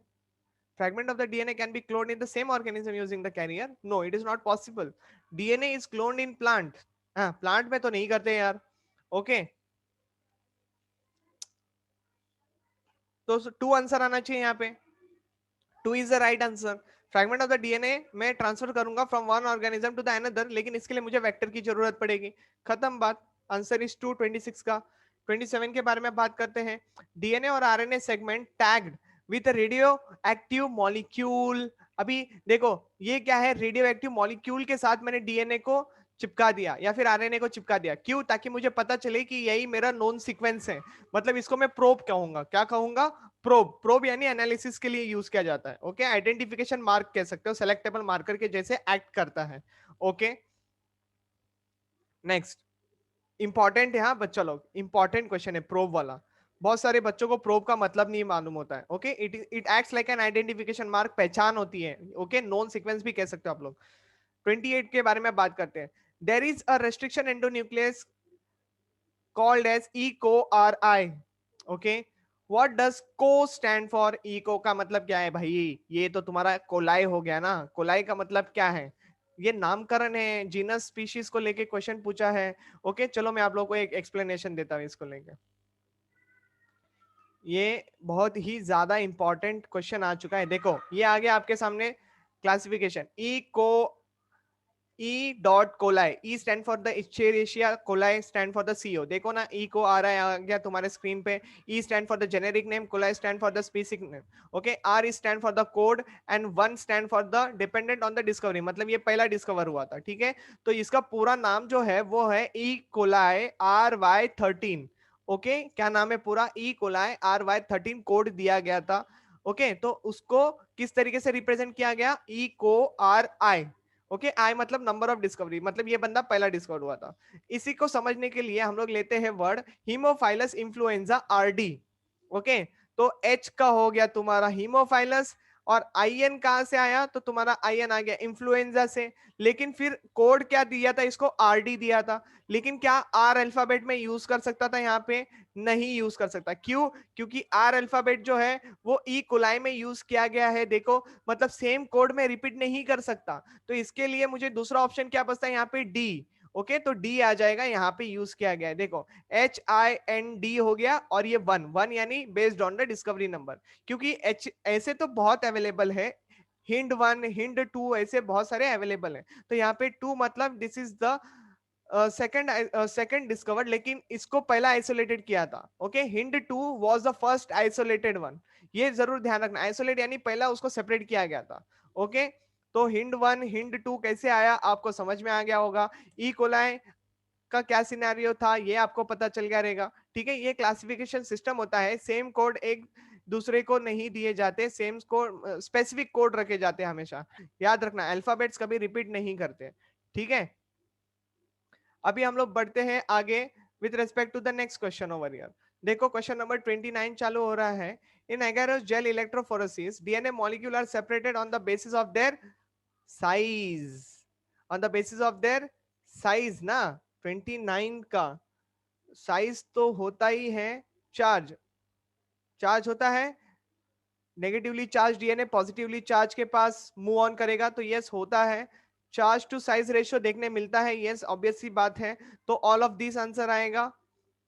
Fragment of the DNA can be cloned in the same organism using the carrier, no it is not possible. DNA is cloned in plant, हाँ plant में तो नहीं करते यार। Okay, तो 2 answer आना चाहिए यहाँ पे, 2 is the right answer. Fragment of the DNA मैं ट्रांसफर करूंगा from one organism to the another, लेकिन इसके लिए मुझे वेक्टर की जरूरत पड़ेगी, खत्म बात। आंसर इज 2, 26 का। 27 के बारे में बात करते हैं, डीएनए और RNA segment tagged with radio active molecule. अभी देखो ये क्या है, रेडियो एक्टिव मॉलिक्यूल के साथ मैंने डीएनए को चिपका दिया या फिर आरएनए को चिपका दिया, क्यों? ताकि मुझे पता चले कि यही मेरा नोन सीक्वेंस है, मतलब इसको मैं प्रोब कहूंगा, क्या कहूंगा, प्रोब। प्रोब यानी एनालिसिस के लिए यूज किया जाता है। ओके, आइडेंटिफिकेशन मार्क कह सकते हो, सेलेक्टेबल मार्कर के जैसे एक्ट करता है। ओके, नेक्स्ट, इंपॉर्टेंट है हाँ बच्चा लोग, इंपॉर्टेंट क्वेश्चन है प्रोब वाला। बहुत सारे बच्चों को प्रोब का मतलब नहीं मालूम होता है। Okay, it acts like an identification mark, पहचान होती है। ओके, नॉन सीक्वेंस भी कह सकते हो आप लोग। 28 के बारे में बात करते हैं। There is a restriction endonuclease called as EcoRI. Okay, what does co stand for? eco का मतलब क्या है भाई? ये तो तुम्हारा कोलाई हो गया ना। कोलाई का मतलब क्या है? ये नामकरण है, जीनस स्पीशीज को लेके क्वेश्चन पूछा है। ओके, चलो मैं आप लोगों को एक एक्सप्लेनेशन देता हूँ इसको लेके। ये बहुत ही ज्यादा इंपॉर्टेंट क्वेश्चन आ चुका है। देखो ये आ गया आपके सामने classification. Eco E dot coli, E stand for the Escherichia coli, stand for the CO। देखो ना, E को आ रहा है, आ गया तुम्हारे स्क्रीन पे। E stand for the generic name, coli stand for the specific name। Okay, R is stand for the code and 1 stand for the dependent on the discovery। मतलब ये पहला डिस्कवर हुआ था, ठीक है। तो इसका पूरा नाम जो है वो है E coli RY13। ओके, क्या नाम है पूरा? E coli RY13 कोड दिया गया था। ओके, तो उसको किस तरीके से रिप्रेजेंट किया गया? E को RI। ओके, आई मतलब नंबर ऑफ डिस्कवरी, मतलब ये बंदा पहला डिस्कवर हुआ था। इसी को समझने के लिए हम लोग लेते हैं word Haemophilus influenza RD. Okay, तो एच का हो गया तुम्हारा हीमोफाइलस, और आईएन कहां से आया? तो तुम्हारा आईएन आ गया इन्फ्लुएंजा से। लेकिन फिर कोड क्या दिया था इसको? आरडी दिया था। लेकिन क्या आर अल्फाबेट में यूज कर सकता था? यहाँ पे नहीं यूज कर सकता। क्यों? क्योंकि आर अल्फाबेट जो है वो ई कोलाई में यूज किया गया है। देखो, मतलब सेम कोड में रिपीट नहीं कर सकता। तो इसके लिए मुझे दूसरा ऑप्शन क्या बचता है यहाँ पे? डी। ओके, तो डी आ जाएगा, यहाँ पे यूज किया गया है। देखो HIND हो गया, और ये 1 यानी based on the discovery number. क्योंकि एच ऐसे तो बहुत अवेलेबल है, हिंड 1 हिंड 2 ऐसे बहुत सारे अवेलेबल है। तो यहाँ पे 2 मतलब this is the second discovered, लेकिन इसको पहला आइसोलेटेड किया था। Okay, hind 2 was the first isolated one. ये जरूर ध्यान रखना, आइसोलेट यानी पहला उसको सेपरेट किया गया था। ओके, तो हिंड 1 हिंड 2 कैसे आया आपको समझ में आ गया होगा। ई कोलाई का क्या सिनेरियो था ये आपको पता चल गया रहेगा। ठीक है, ये क्लासिफिकेशन सिस्टम होता है। सेम कोड एक दूसरे को नहीं दिए जाते, सेम कोड स्पेसिफिक कोड रखे जाते हैं हमेशा। याद रखना, अल्फाबेट्स कभी रिपीट नहीं करते। ठीक है, अभी हम लोग बढ़ते हैं आगे with respect to the next question over here. देखो क्वेश्चन नंबर 29 चालू हो रहा है। In agarose gel electrophoresis DNA molecule are separated on the basis of their size. On the basis of their size ना। 29 का साइज तो होता ही है चार्ज। चार्ज होता है negatively charge DNA positively charge के पास मूव ऑन करेगा, तो यस होता है। चार्ज टू साइज रेशियो देखने मिलता है, यस ऑब्वियस सी बात है। तो ऑल ऑफ दिस आंसर आएगा,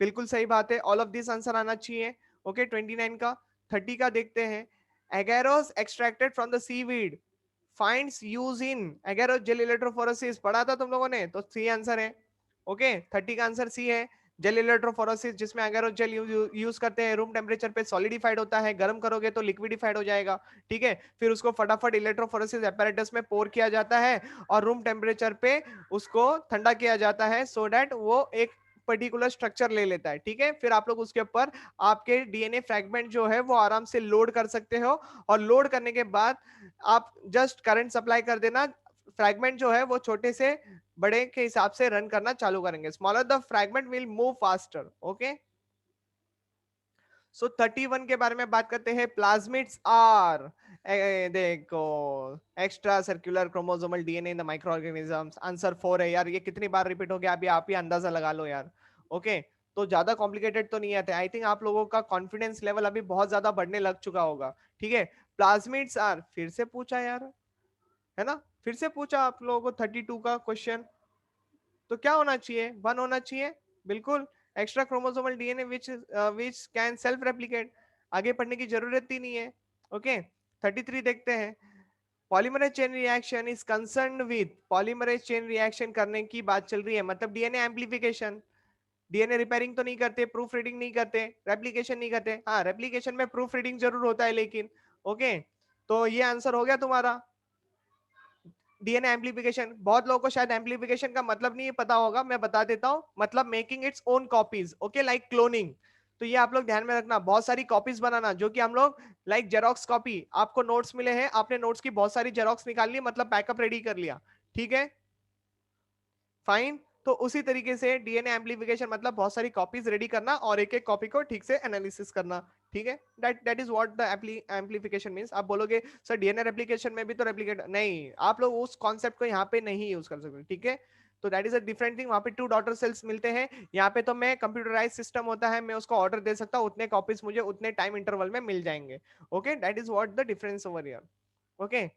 बिल्कुल सही बात है, ऑल ऑफ दिस आंसर आना चाहिए। ओके, 29 का। 30 का देखते हैं। Agarose extracted from the seaweed finds use in agarose gel electrophoresis, पढ़ा था तुम लोगों ने, तो सी आंसर है। ओके, 30 का आंसर सी है। जेल इलेक्ट्रोफोरेसिस जिसमें एगेरोस जेल यूज करते हैं, रूम टेम्परेचर पे सॉलिडिफाइड होता है, गर्म करोगे तो लिक्विडिफाइड हो जाएगा। ठीक है, फिर उसको फटाफट इलेक्ट्रोफोरेसिस एपेरेटस में पोर किया जाता है और रूम टेम्परेचर पे उसको ठंडा किया जाता है, सो दैट वो एक पर्टिकुलर स्ट्रक्चर ले लेता है। ठीक है, फिर आप लोग उसके ऊपर आपके डीएनए फ्रैगमेंट जो है वो आराम से लोड कर सकते हो, और लोड करने के बाद आप जस्ट करंट सप्लाई कर देना, फ्रैगमेंट जो है वो छोटे से बड़े के हिसाब से रन करना चालू करेंगे। Smaller the fragment will move faster. Okay, so 31 के बारे में बात करते हैं। प्लाज्मिड्स आर, देखो, extra circular chromosomal DNA in the micro organisms. Answer 4 है यार, ये कितनी बार रिपीट हो गया अभी आप ही अंदाजा लगा लो यार। ओके, तो ज्यादा कॉम्प्लिकेटेड तो नहीं आते। आई थिंक आप लोगों का कॉन्फिडेंस लेवल अभी बहुत ज्यादा बढ़ने लग चुका होगा। ठीक है, प्लाज्मिड्स आर फिर से पूछा यार, है ना, फिर से पूछा आप लोगों को 32 का क्वेश्चन। तो क्या होना चाहिए? 1 होना चाहिए, बिल्कुल। Extra chromosomal DNA which can self replicate, आगे पढ़ने की जरूरत ही नहीं है। ओके, 33 देखते हैं। Polymerase chain reaction is concern with, polymerase chain reaction करने की बात चल रही है, मतलब डीएनए एम्प्लीफिकेशन। डीएनए रिपेयरिंग तो नहीं करते, प्रूफ रीडिंग नहीं करते, रेप्लिकेशन नहीं करते। हाँ, रेप्लिकेशन में प्रूफ रीडिंग जरूर होता है लेकिन। ओके, तो ये आंसर हो गया तुम्हारा। डीएनए एम्प्लीफिकेशन, बहुत लोगों को शायद एम्प्लीफिकेशन का मतलब नहीं पता होगा, मैं बता देता हूं। मतलब making its own copies, okay, like cloning. तो ये आप लोग ध्यान में रखना, बहुत सारी कॉपीज बनाना, जो कि हम लोग लाइक जेरोक्स कॉपी, आपको नोट्स मिले हैं, आपने नोट्स की बहुत सारी जेरोक्स निकाल ली, मतलब बैकअप रेडी कर लिया। ठीक है, फाइन। तो उसी तरीके से डीएनए एम्प्लीफिकेशन मतलब बहुत सारी कॉपीज रेडी करना और एक एक कॉपी को ठीक से एनालिसिस करना, ठीक है। That is what the amplification means. आप बोलोगे सर डीएनए रेप्लिकेशन में भी तो रेप्लिकेट नहीं, आप लोग उस कॉन्सेप्ट को यहाँ पे नहीं यूज कर सकते, ठीक है। तो that is a different thing. वहां पे 2 डॉटर सेल्स मिलते हैं, यहाँ पे तो मैं कंप्यूटराइज सिस्टम होता है, मैं उसको ऑर्डर दे सकता हूँ, उतने कॉपीज मुझे उतने टाइम इंटरवल में मिल जाएंगे। Okay, that is what the difference over here. Okay,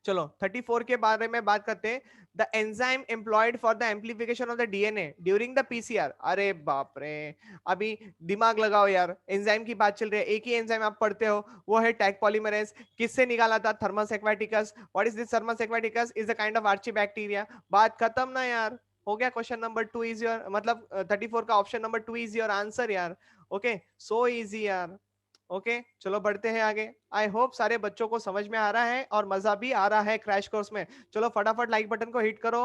चलो 34 के बारे में बात करते हैं। The enzyme employed for the amplification of the DNA during the PCR. अरे बाप रे, अभी दिमाग लगाओ यार, एंजाइम की बात चल रही है, एक ही एंजाइम आप पढ़ते हो, वो है टैग पॉलीमरेज। किससे निकाला था? Thermus aquaticus. What is this Thermus aquaticus? Is a kind of archaebacteria. बात खत्म ना यार, हो गया। क्वेश्चन नंबर 2 इज योर, मतलब 34 का option number 2 is your answer यार। ओके, सो इजी यार। ओके, चलो बढ़ते हैं आगे। आई होप सारे बच्चों को समझ में आ रहा है और मजा भी आ रहा है क्रैश कोर्स में। चलो फटाफट लाइक बटन को हिट करो,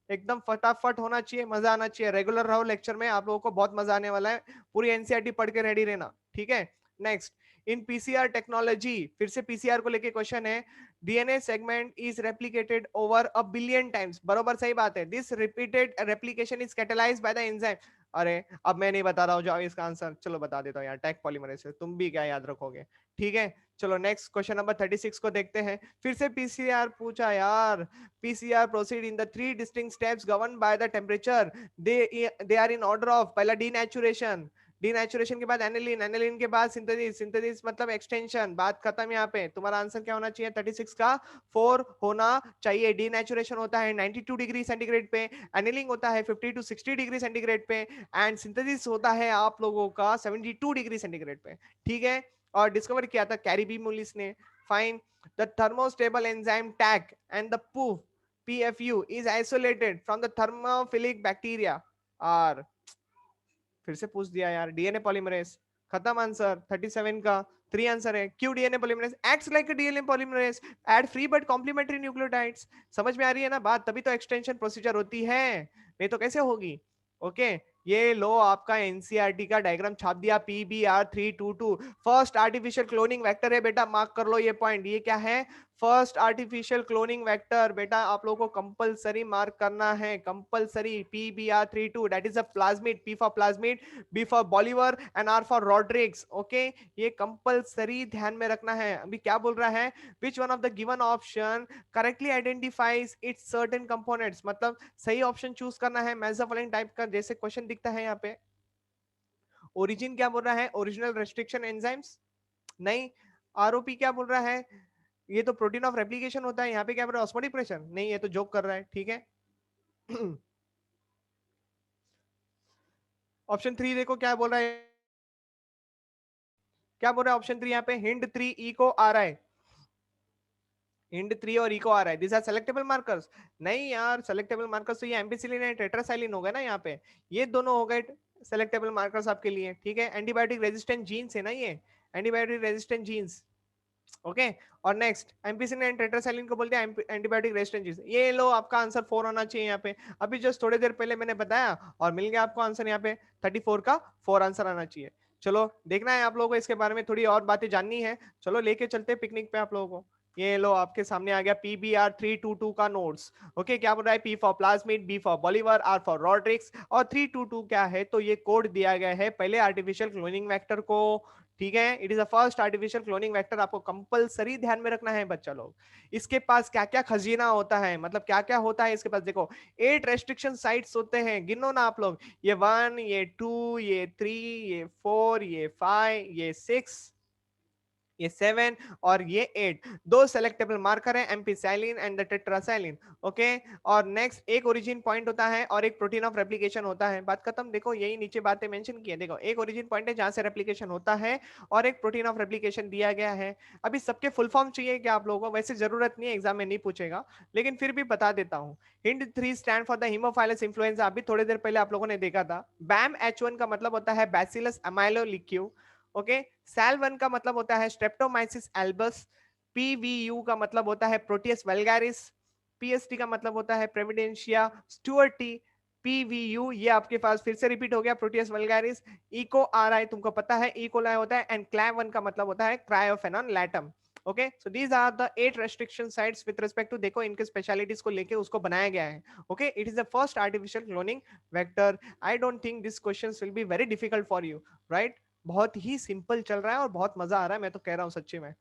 एकदम फटाफट होना चाहिए, मजा आना चाहिए। रेगुलर रहो लेक्चर में, आप लोगों को बहुत मजा आने वाला है। पूरी एनसीईआरटी पढ़ के रेडी रहना, ठीक है। नेक्स्ट, इन पीसीआर टेक्नोलॉजी, फिर से पीसीआर को लेके क्वेश्चन है। DNA segment is replicated over a billion times. बरोबर, सही बात है। This repeated replication is catalysed by the enzyme. अरे अब मैं नहीं बता रहा हूँ, जाओ इसका आंसर चलो बता देता हूँ यार, टैग पॉलीमरेज से, तुम भी क्या याद रखोगे, ठीक है। चलो नेक्स्ट क्वेश्चन नंबर 36 को देखते हैं। फिर से पीसीआर पूछा यार। PCR proceed in the 3 distinct steps govern by the temperature. They are in order of, पहला डीनेचुरेशन, डीनेचुरेशन के बाद एनिलीन, एनिलीन के बाद सिंथेसिस, सिंथेसिस मतलब एक्सटेंशन। बात खत्म। यहाँ पे तुम्हारा आंसर क्या होना चाहिए? 36 का 4 होना चाहिए। डीनेचुरेशन होता है 92 डिग्री सेंटीग्रेड पे, एनिलिंग होता है 50 टू 60 डिग्री सेंटीग्रेड पे, एंड सिंथेसिस होता है आप लोगों का 72 डिग्री सेंटीग्रेड पे, ठीक है। और डिस्कवर किया था कैरी मुलिस ने। Fine. The thermostable enzyme Taq and the Pfu PFU is isolated from the thermophilic bacteria are, फिर से पूछ दिया यार। डीएनए पॉलीमरेज, खत्म आंसर 37 का 3 आंसर है। क्यों DNA polymerase acts like a DNA polymerase, add free but complementary nucleotides. समझ में आ रही है ना बात? तभी तो एक्सटेंशन प्रोसीजर होती है, नहीं तो कैसे होगी। ओके, ये लो आपका एनसीईआरटी का डायग्राम छाप दिया, PBR322 first artificial cloning vector है बेटा, मार्क कर लो ये पॉइंट। ये क्या है? फर्स्ट आर्टिफिशियल क्लोनिंग वेक्टर बेटा, आप लोगों को कंपलसरी मार्क करना है, compulsory. PBR32 that is a plasmid, P for plasmid, B for Bolivar and R for Rodriguez. Okay, ये कंपलसरी ध्यान में रखना है। अभी क्या बोल रहा है? Which one of the given option correctly identifies its certain components, मतलब सही ऑप्शन चूज करना है। मेसोफिलिन टाइप का जैसे क्वेश्चन दिखता है यहाँ पे। ओरिजिन क्या बोल रहा है? ओरिजिनल रेस्ट्रिक्शन एंजाइम्स, नहीं। आरओपी क्या बोल रहा है? ये तो प्रोटीन ऑफ रेप्लिकेशन होता है। यहाँ पे क्या बोल रहा है? ऑस्मोटिक प्रेशर, नहीं, ये तो जोक कर रहा है, ठीक है। ऑप्शन 3 देखो क्या बोल रहा है, क्या बोल रहा है ऑप्शन 3 यहाँ पे? हिंड 3 ई को आ रहा है, हिंड 3 और ई को आ रहा है। दिस आर सेलेक्टेबल मार्कर्स, नहीं यार, सेलेक्टेबल मार्कर्स तो ये एम्पिसिलिन है, टेट्रासाइलिन होगा ना यहाँ पे, ये दोनों हो गए सेलेक्टेबल मार्कर्स आपके लिए, ठीक है। एंटीबायोटिक रेजिस्टेंट जीन्स है ना ये, एंटीबायोटिक रेजिस्टेंट जीन्स। ओके, और नेक्स्ट एम्पिसिलिन एंड टेट्रासाइलिन को बोलते हैं एंटीबायोटिक रेजिस्टेंट जीन्स। ये लो आपका आंसर 4 होना चाहिए यहाँ पे। अभी जस्ट थोड़ी देर पहले मैंने बताया और मिल गया आपको आंसर यहाँ पे 34 का 4 आंसर आना चाहिए। चलो देखना है आप लोगों को, इसके बारे में थोड़ी और बातें जाननी है, चलो लेके चलते पिकनिक पे आप लोगों को। ये लो आपके सामने आ गया PBR322 का नोट्स। ओके, क्या बोल रहा है? P for plasmid, B for Bolivar, R for Rodriguez, और 322 क्या है? तो ये कोड दिया गया है पहले आर्टिफिशियल क्लोनिंग वेक्टर को, ठीक है। It is a first artificial cloning vector, आपको कंपलसरी ध्यान में रखना है बच्चा लोग। इसके पास क्या क्या खजीना होता है, मतलब क्या क्या होता है इसके पास, देखो 8 रेस्ट्रिक्शन साइट्स होते हैं, गिनो ना आप लोग। ये 1, ये 2, ये 3, ये 4, ये 5, ये 6, ये 7 और ये 8। दो सेलेक्टेबल मार्कर है, एम्पिसाइलिन एंड द टेट्रासाइलिन। ओके, और नेक्स्ट एक ओरिजिन पॉइंट होता है और एक प्रोटीन ऑफ रेप्लिकेशन होता है। बात खत्म। देखो यही नीचे बातें मेंशन की है, देखो एक ओरिजिन पॉइंट है जहां से रेप्लिकेशन होता है और एक प्रोटीन ऑफ रेप्लिकेशन दिया गया है। अभी सबके फुल फॉर्म चाहिए क्या आप लोगों को? वैसे जरूरत नहीं है, एग्जाम में नहीं पूछेगा, लेकिन फिर भी बता देता हूँ। Hind 3 stand for the Haemophilus influenza, अभी थोड़ी देर पहले आप लोगों ने देखा था। बैम H1 का मतलब होता है बैसिलस अमाइलोलिक्यू। ओके, सेल 1 का मतलब होता है स्ट्रेप्टोमाइसिस एल्बस। PVU का मतलब होता है प्रोटियस वल्गारिस। PST का मतलब होता है प्रेविडेंशिया स्टुअर्टी। PVU ये आपके पास फिर से रिपीट हो गया, प्रोटियस वल्गारिस। इको आ रहा है, तुमको पता है इकोलाई होता है, एंड क्लैव 1 का मतलब होता है क्रायोफेनॉन लैटम। Okay, so these are the 8 restriction sites with respect to, देखो इनके स्पेशलिटीज को लेके उसको बनाया गया है. Okay, it is the first artificial cloning vector. I don't think this questions will be very difficult for you, right? बहुत ही सिंपल चल रहा है और बहुत मजा आ रहा है, मैं तो कह रहा हूँ सच्ची में.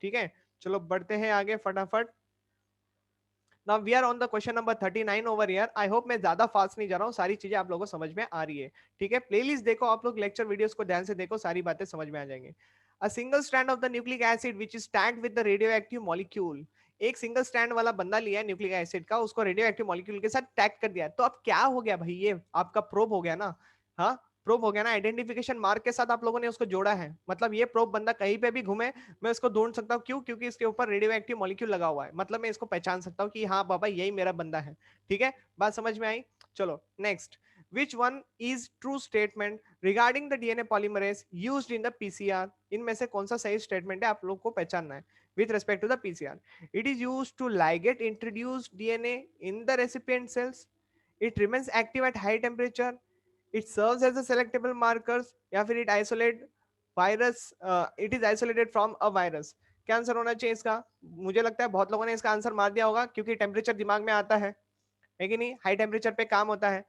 ठीक है, चलो बढ़ते हैं आगे फटाफट. Now we are on the question number 39 over here. I hope मैं ज्यादा फास्ट नहीं जा रहा हूँ, सारी चीजें आप लोगों को समझ में आ रही है. ठीक है, प्लेलिस्ट देखो आप लोग, लेक्चर वीडियोस को ध्यान से देखो, सारी बातें समझ में आ जाएंगी. A single strand of the nucleic acid which is tagged with the radioactive molecule. एक सिंगल स्ट्रैंड वाला बंदा लिया है न्यूक्लिक एसिड का, उसको रेडियो एक्टिव मॉलिक्यूल के साथ टैग कर दिया. तो अब क्या हो गया भाई, ये आपका प्रोब हो गया ना. हाँ, प्रोब हो गया ना, आइडेंटिफिकेशन मार्क के साथ आप लोगों ने उसको जोड़ा है. मतलब ये प्रोब बंदा कहीं पे भी घूमे, मैं उसको ढूंढ सकता हूँ. क्यों? क्योंकि इसके ऊपर रेडियो एक्टिव मॉलिक्यूल लगा हुआ है. मतलब मैं इसको पहचान सकता हूँ कि हाँ बाबा यही मेरा बंदा है. ठीक है, बात समझ में आई? चलो next. Which one is true statement regarding the DNA polymerase used in the PCR? इनमें से कौन सा सही स्टेटमेंट है, आप लोग को पहचानना है. With respect to the PCR, it is used to ligate introduced DNA in the recipient cells. It remains active at high temperature. It serves as a selectable markers, या फिर it isolate virus. It is isolated from a virus. क्या answer होना चाहिए इसका? मुझे लगता है बहुत लोगों ने इसका आंसर मार दिया होगा, क्योंकि टेम्परेचर दिमाग में आता है कि नहीं? हाई टेम्परेचर पे काम होता है.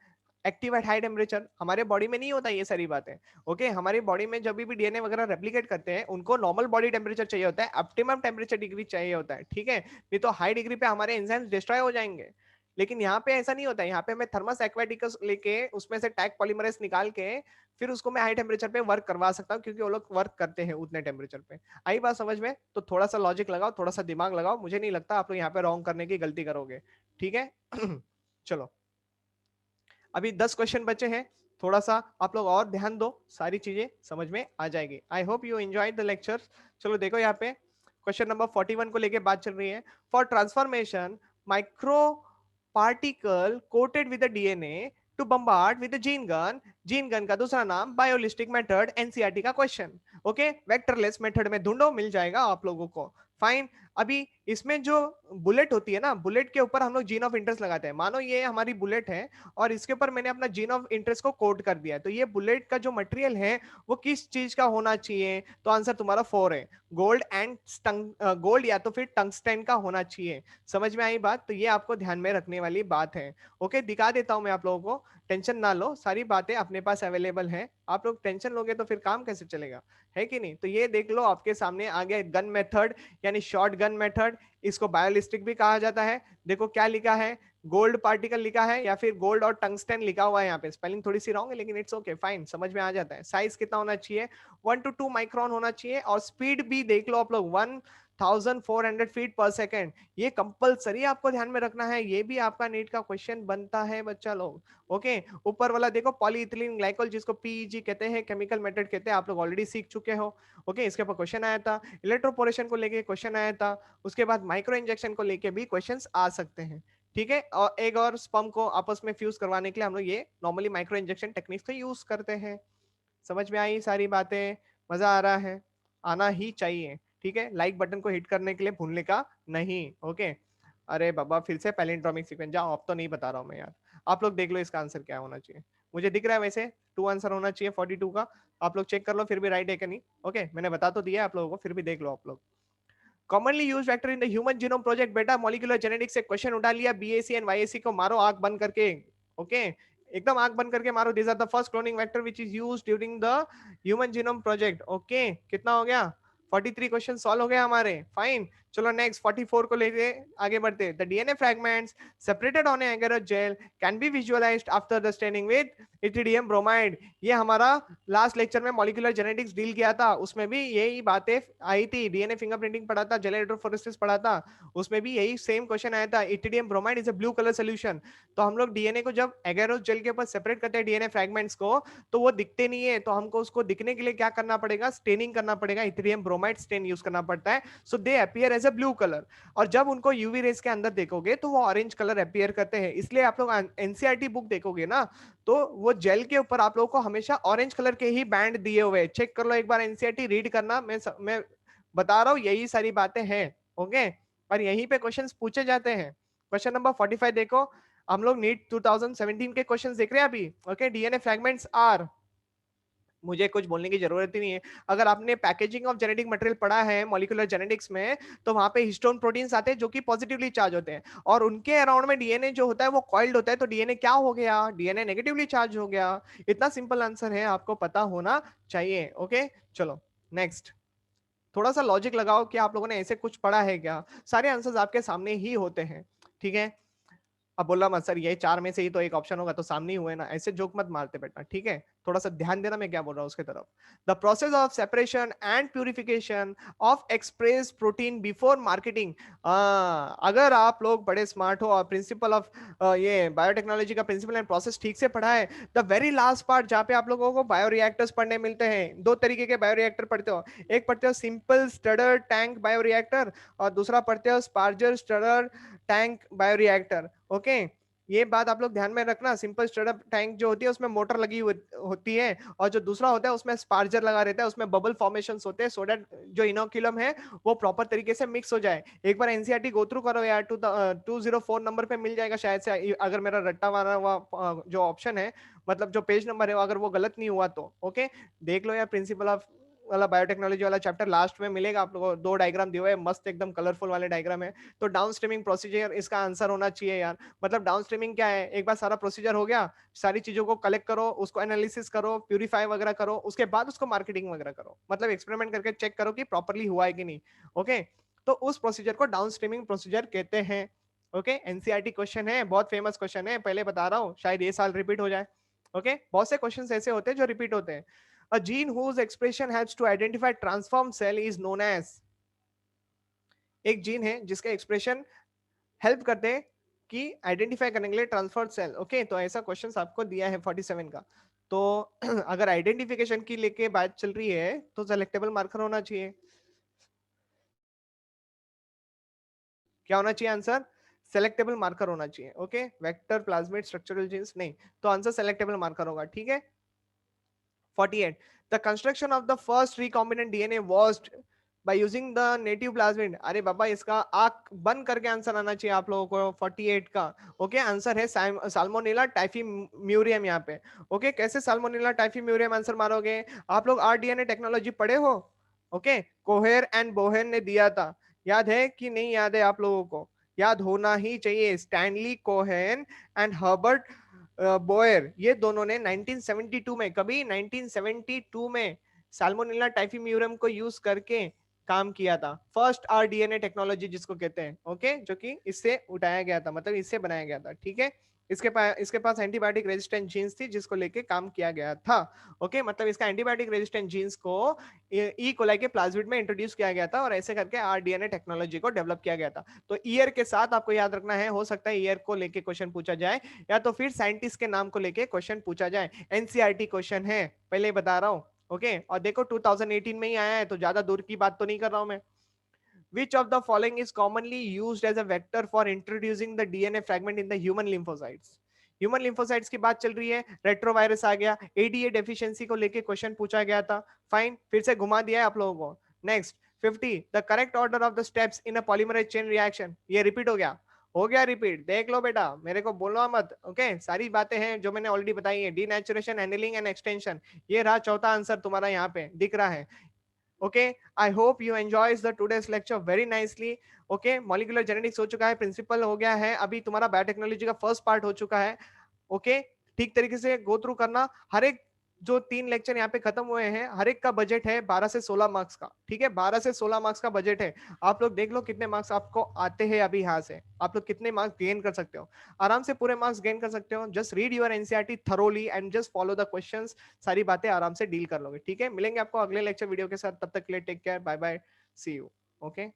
Active at high temperature. हमारे बॉडी में नहीं होता ये सारी बातें. ओके, हमारी बॉडी में जब भी डीएनए वगैरह रेप्लिकेट करते हैं, उनको नॉर्मल बॉडी टेम्परेचर चाहिए होता है, ऑप्टिमम टेम्परेचर डिग्री चाहिए होता है. ठीक है, नहीं तो हाई डिग्री पे हमारे एंजाइम्स डिस्ट्रॉय हो जाएंगे. लेकिन यहाँ पे ऐसा नहीं होता है. यहाँ पे मैं थर्मस एक्वाटिकस लेके उसमें से टैग पॉलीमरेज निकाल के फिर उसको मैं हाई टेम्परेचर पे वर्क करवा सकता हूँ, क्योंकि वो लोग वर्क करते हैं उतने टेम्परेचर पे. आई बात समझ में? तो थोड़ा सा लॉजिक लगाओ, थोड़ा सा दिमाग लगाओ. मुझे नहीं लगता आप लोग यहाँ पे रॉन्ग करने की गलती करोगे. ठीक है. चलो, अभी 10 क्वेश्चन बचे हैं. थोड़ा सा आप लोग और ध्यान दो, सारी चीजें समझ में आ जाएगी. I hope you enjoy the lecture. चलो देखो यहाँ पे क्वेश्चन नंबर 41 को लेके बात चल रही है. For transformation micro particle coated with DNA to bombard with gene gun का दूसरा नाम बायोलिस्टिक मेथड. एनसीईआरटी का क्वेश्चन. ओके, वेक्टरलेस मेथड में ढूंढो, मिल जाएगा आप लोगों को. फाइन. अभी इसमें जो बुलेट होती है ना, बुलेट के ऊपर हम लोग जीन ऑफ इंटरेस्ट लगाते हैं. मानो ये हमारी बुलेट है और इसके ऊपर मैंने अपना जीन ऑफ इंटरेस्ट को कोड कर दिया. तो ये बुलेट का जो मटेरियल है वो किस चीज का होना चाहिए? तो आंसर तुम्हारा 4 है, गोल्ड एंड गोल्ड या तो फिर टंगस्टन का होना चाहिए. समझ में आई बात? तो ये आपको ध्यान में रखने वाली बात है. ओके, दिखा देता हूं मैं आप लोगों को. टेंशन ना लो, सारी बातें अपने पास अवेलेबल है. आप लोग टेंशन लोगे तो फिर काम कैसे चलेगा, है कि नहीं? तो ये देख लो, आपके सामने आ गया गन मेथड, यानी शॉर्ट गन मेथड. इसको बायोलिस्टिक भी कहा जाता है. देखो क्या लिखा है, गोल्ड पार्टिकल लिखा है या फिर गोल्ड और टंगस्टन लिखा हुआ है. यहाँ पे स्पेलिंग थोड़ी सी रॉन्ग है, लेकिन इट्स ओके, फाइन, समझ में आ जाता है. साइज कितना होना चाहिए? 1 to 2 माइक्रोन होना चाहिए. और स्पीड भी देख लो आप लोग, 1400 फीट पर सेकेंड. ये कंपलसरी आपको ध्यान में रखना है. ये भी आपका नीट का क्वेश्चन बनता है बच्चा लोग. ओके, ऊपर वाला देखो, पॉलीइथिलीन ग्लाइकोल, जिसको पीईजी कहते हैं, केमिकल मेथड कहते हैं, आप लोग ऑलरेडी सीख चुके हो. ओके, इसके ऊपर क्वेश्चन आया था. इलेक्ट्रोपोरेशन को लेके क्वेश्चन आया था. उसके बाद माइक्रो इंजेक्शन को लेके भी क्वेश्चंस आ सकते हैं. ठीक है, और एग और स्पर्म को आपस में फ्यूज करवाने के लिए हम लोग ये नॉर्मली माइक्रो इंजेक्शन टेक्निक्स को यूज करते हैं. समझ में आई सारी बातें? मजा आ रहा है? आना ही चाहिए. ठीक है, लाइक बटन को हिट करने के लिए भूलने का नहीं. ओके, अरे बाबा फिर से पैलिंड्रोमिक सीक्वेंस, जाओ, अब तो नहीं बता रहा हूँ मैं यार. आप लोग देख लो इसका आंसर क्या होना चाहिए. मुझे दिख रहा है वैसे 2 आंसर होना चाहिए 42 का. आप लोग चेक कर लो फिर भी राइट है कि नहीं. ओके, मैंने बता तो दिया आप लोगों को, फिर भी देख लो आप लोग. Commonly use vector in the human genome project. बेटा मॉलिक्यूलर जेनेटिक्स से क्वेश्चन उठा लिया, बीएससी एंड वाईएससी को मारो आंख बंद करके. ओके, एकदम आंख बंद करके मारो. This are the first cloning vector which is used during the human genome project. Okay, कितना हो गया? 43 क्वेश्चन सॉल्व हो गए हमारे. फाइन. चलो नेक्स्ट 44 को लेके आगे बढ़ते. The DNA fragments separated on agarose gel can be visualised after the staining with ethidium bromide. ये हमारा लास्ट लेक्चर में मॉलिक्यूलर जेनेटिक्स डील किया था, उसमें भी यही बातें आई थी. डीएनए फिंगरप्रिंटिंग पढ़ा था, जेल इलेक्ट्रोफोरेसिस पढ़ा था, उसमें भी यही सेम क्वेश्चन आया था. Ethidium bromide is a blue colour solution. तो हम लोग डीएनए को जब एगेरोस जेल के ऊपर सेपरेट करते हैं डीएनए फ्रैगमेंट्स को, तो वो दिखते नहीं है. तो हमको उसको दिखने के लिए क्या करना पड़ेगा? स्टेनिंग करना पड़ेगा. इथिडियम ब्रोमाइड स्टेन यूज करना पड़ता है. So they appear as a blue colour. और जब उनको यूवी रेस के अंदर देखोगे तो वो ऑरेंज कलर अपीयर करते हैं. इसलिए आप लोग एनसीईआरटी बुक देखोगे ना, तो वो जेल के ऊपर आप लोगों को हमेशा ऑरेंज कलर के ही बैंड दिए हुए. चेक कर लो एक बार, एनसीईआरटी रीड करना. मैं बता रहा हूं यही सारी बातें हैं. ओके, और यहीं पे क्वेश्चंस पूछे जाते हैं. क्वेश्चन नंबर 45 देखो, हम लोग नीट 2017 के क्वेश्चंस देख रहे हैं अभी. ओके, डीएनए फ्रैगमेंट्स आर मुझे कुछ बोलने की जरूरत ही नहीं है। अगर आपने पैकेजिंग ऑफ जेनेटिक मटेरियल पढ़ा है मॉलिक्यूलर जेनेटिक्स में, तो वहां पे हिस्टोन प्रोटीन्स आते हैं जो कि पॉजिटिवली चार्ज होते हैं, और उनके अराउंड में डीएनए जो होता है वो कॉइल्ड होता है, तो डीएनए क्या हो गया, डीएनए नेगेटिवली चार्ज हो गया। इतना सिंपल आंसर है, आपको पता होना चाहिए। ओके चलो नेक्स्ट, थोड़ा सा लॉजिक लगाओ कि आप लोगों ने ऐसे कुछ पढ़ा है क्या। सारे आंसर्स आपके सामने ही होते हैं, ठीक है। अब बोला मत सर ये चार में से ही तो एक ऑप्शन होगा, तो सामने ही हुए ना, ऐसे जोक मत मारते बेटा, ठीक है। थोड़ा सा ध्यान देना मैं क्या बोल रहा हूँ उसके तरफ। The process of separation and purification of express protein before marketing. अगर आप लोग बड़े स्मार्ट हो और प्रिंसिपल ऑफ ये बायोटेक्नोलॉजी का प्रिंसिपल एंड प्रोसेस ठीक से पढ़ा है, द वेरी लास्ट पार्ट जहाँ पे आप लोगों को बायोरिएक्टर्स पढ़ने मिलते हैं, दो तरीके के बायोरिएक्टर पढ़ते हो। एक पढ़ते हो सिंपल स्टडर टैंक बायोरिएक्टर, और दूसरा पढ़ते हो स्पार्जर स्टडर टैंक बायोरिएक्टर। ओके ये बात आप लोग ध्यान में रखना, सिंपल स्टडअप टैंक जो होती है उसमें मोटर लगी होती है, और जो दूसरा होता है उसमें स्पार्जर लगा रहता है, उसमें बबल फॉर्मेशंस होते हैं, सो दैट जो इनोक्यूलम है वो प्रॉपर तरीके से मिक्स हो जाए। एक बार एनसीईआरटी गो थ्रू करो यार, 204 नंबर पे मिल जाएगा शायद से, अगर मेरा रट्टा मारा हुआ जो ऑप्शन है, मतलब जो पेज नंबर है अगर वो गलत नहीं हुआ तो। ओके देख लो यार, प्रिंसिपल ऑफ वाला बायोटेक्नोलॉजी वाला चैप्टर लास्ट में मिलेगा आप लोगों को, दो डायग्राम दिए हुए हैं मस्त एकदम कलरफुल वाले डायग्राम है। तो डाउन स्ट्रीमिंग प्रोसीजर इसका आंसर होना चाहिए यार। मतलब डाउन स्ट्रीमिंग क्या है, एक बार सारा प्रोसीजर हो गया, सारी चीजों को कलेक्ट करो, उसको एनालिसिस करो, प्यूरिफाई वगैरह करो, उसके बाद उसको मार्केटिंग वगैरह करो, मतलब एक्सपेरिमेंट करके चेक करो कि प्रॉपरली हुआ है कि नहीं। ओके तो उस प्रोसीजर को डाउन स्ट्रीमिंग प्रोसीजर कहते हैं। ओके एनसीईआरटी क्वेश्चन है, बहुत फेमस क्वेश्चन है, पहले बता रहा हूँ, शायद ये साल रिपीट हो जाए। ओके बहुत से क्वेश्चन ऐसे होते हैं जो रिपीट होते हैं। A gene whose expression helps to identify transformed cell is known as, एक जीन है जिसके एक्सप्रेशन हेल्प करते हैं कि आइडेंटिफाई करने के लिए ट्रांसफर्ड सेल। ओके तो ऐसा क्वेश्चन आपको दिया है 47 का। तो अगर आइडेंटिफिकेशन की लेके बात चल रही है तो सेलेक्टेबल मार्कर होना चाहिए। क्या होना चाहिए आंसर, सेलेक्टेबल मार्कर होना चाहिए। Okay vector plasmid structural genes नहीं, तो आंसर सेलेक्टेबल मार्कर होगा, ठीक है। 48 the construction of the first recombinant DNA was by using the native plasmid। अरे बाबा इसका आंख बंद करके आंसर आना चाहिए आप लोगों को 48 का। ओके आंसर है साल्मोनेला टाइफीम्यूरियम यहाँ पे। ओके कैसे साल्मोनेला टाइफीम्यूरियम आंसर मारोगे, आप लोग आरडीएनए टेक्नोलॉजी पढ़े हो। ओके कोहेर एंड बोहेन ने दिया था, याद है कि नहीं याद है आप लोगों को, याद होना ही चाहिए। Stanley Cohen and Herbert Boyer, ये दोनों ने 1972 में, कभी 1972 में साल्मोनेला टाइफीम्यूरम को यूज करके काम किया था। फर्स्ट आरडीएनए टेक्नोलॉजी जिसको कहते हैं, ओके जो कि इससे उठाया गया था, मतलब इससे बनाया गया था, ठीक है। इसके पास एंटीबायोटिक रेजिस्टेंट जीन्स थी जिसको लेके काम किया गया था। ओके मतलब इसका एंटीबायोटिक रेजिस्टेंट जीन्स को ई कोलाई के प्लाज्मिड में इंट्रोड्यूस किया गया था, और ऐसे करके आरडीएनए टेक्नोलॉजी को डेवलप किया गया था। तो ईयर के साथ आपको याद रखना है, हो सकता है ईयर को लेके क्वेश्चन पूछा जाए, या तो फिर साइंटिस्ट के नाम को लेके क्वेश्चन पूछा जाए। एनसीईआरटी क्वेश्चन है, पहले बता रहा हूँ। ओके और देखो 2018 में ही आया है, तो ज्यादा दूर की बात तो नहीं कर रहा हूं मैं। Which of the following is commonly used as a vector for introducing the DNA fragment in the human lymphocytes? Human lymphocytes की बात चल रही है, रेट्रोवायरस आ गया, एडीए डेफिशिएंसी को लेके क्वेश्चन पूछा गया था। फाइन फिर से घुमा दिया है आप लोगों को। Next 50 the correct order of the steps in a polymerase chain reaction, ये रिपीट हो गया रिपीट, देख लो बेटा मेरे को बोलना मत। ओके सारी बातें हैं जो मैंने ऑलरेडी बताई है, डीनेचुरेशन एनिलिंग एंड एक्सटेंशन, ये रहा चौथा आंसर तुम्हारा यहाँ पे दिख रहा है। okay I hope you enjoys the today's lecture very nicely। okay molecular genetics हो चुका है, प्रिंसिपल हो गया है, अभी तुम्हारा बायोटेक्नोलॉजी का फर्स्ट पार्ट हो चुका है। ओके ठीक तरीके से गो थ्रू करना। हर एक जो 3 लेक्चर यहाँ पे खत्म हुए हैं, हर एक का बजट है 12 से 16 मार्क्स का, ठीक है 12 से 16 मार्क्स का बजट है। आप लोग देख लो कितने मार्क्स आपको आते हैं अभी यहाँ से, आप लोग कितने मार्क्स गेन कर सकते हो, आराम से पूरे मार्क्स गेन कर सकते हो। Just read your NCERT thoroughly and just follow the questions, सारी बातें आराम से डील कर लोगे, ठीक है। मिलेंगे आपको अगले लेक्चर वीडियो के साथ, तब तक के लिए take care, bye bye, see you. Okay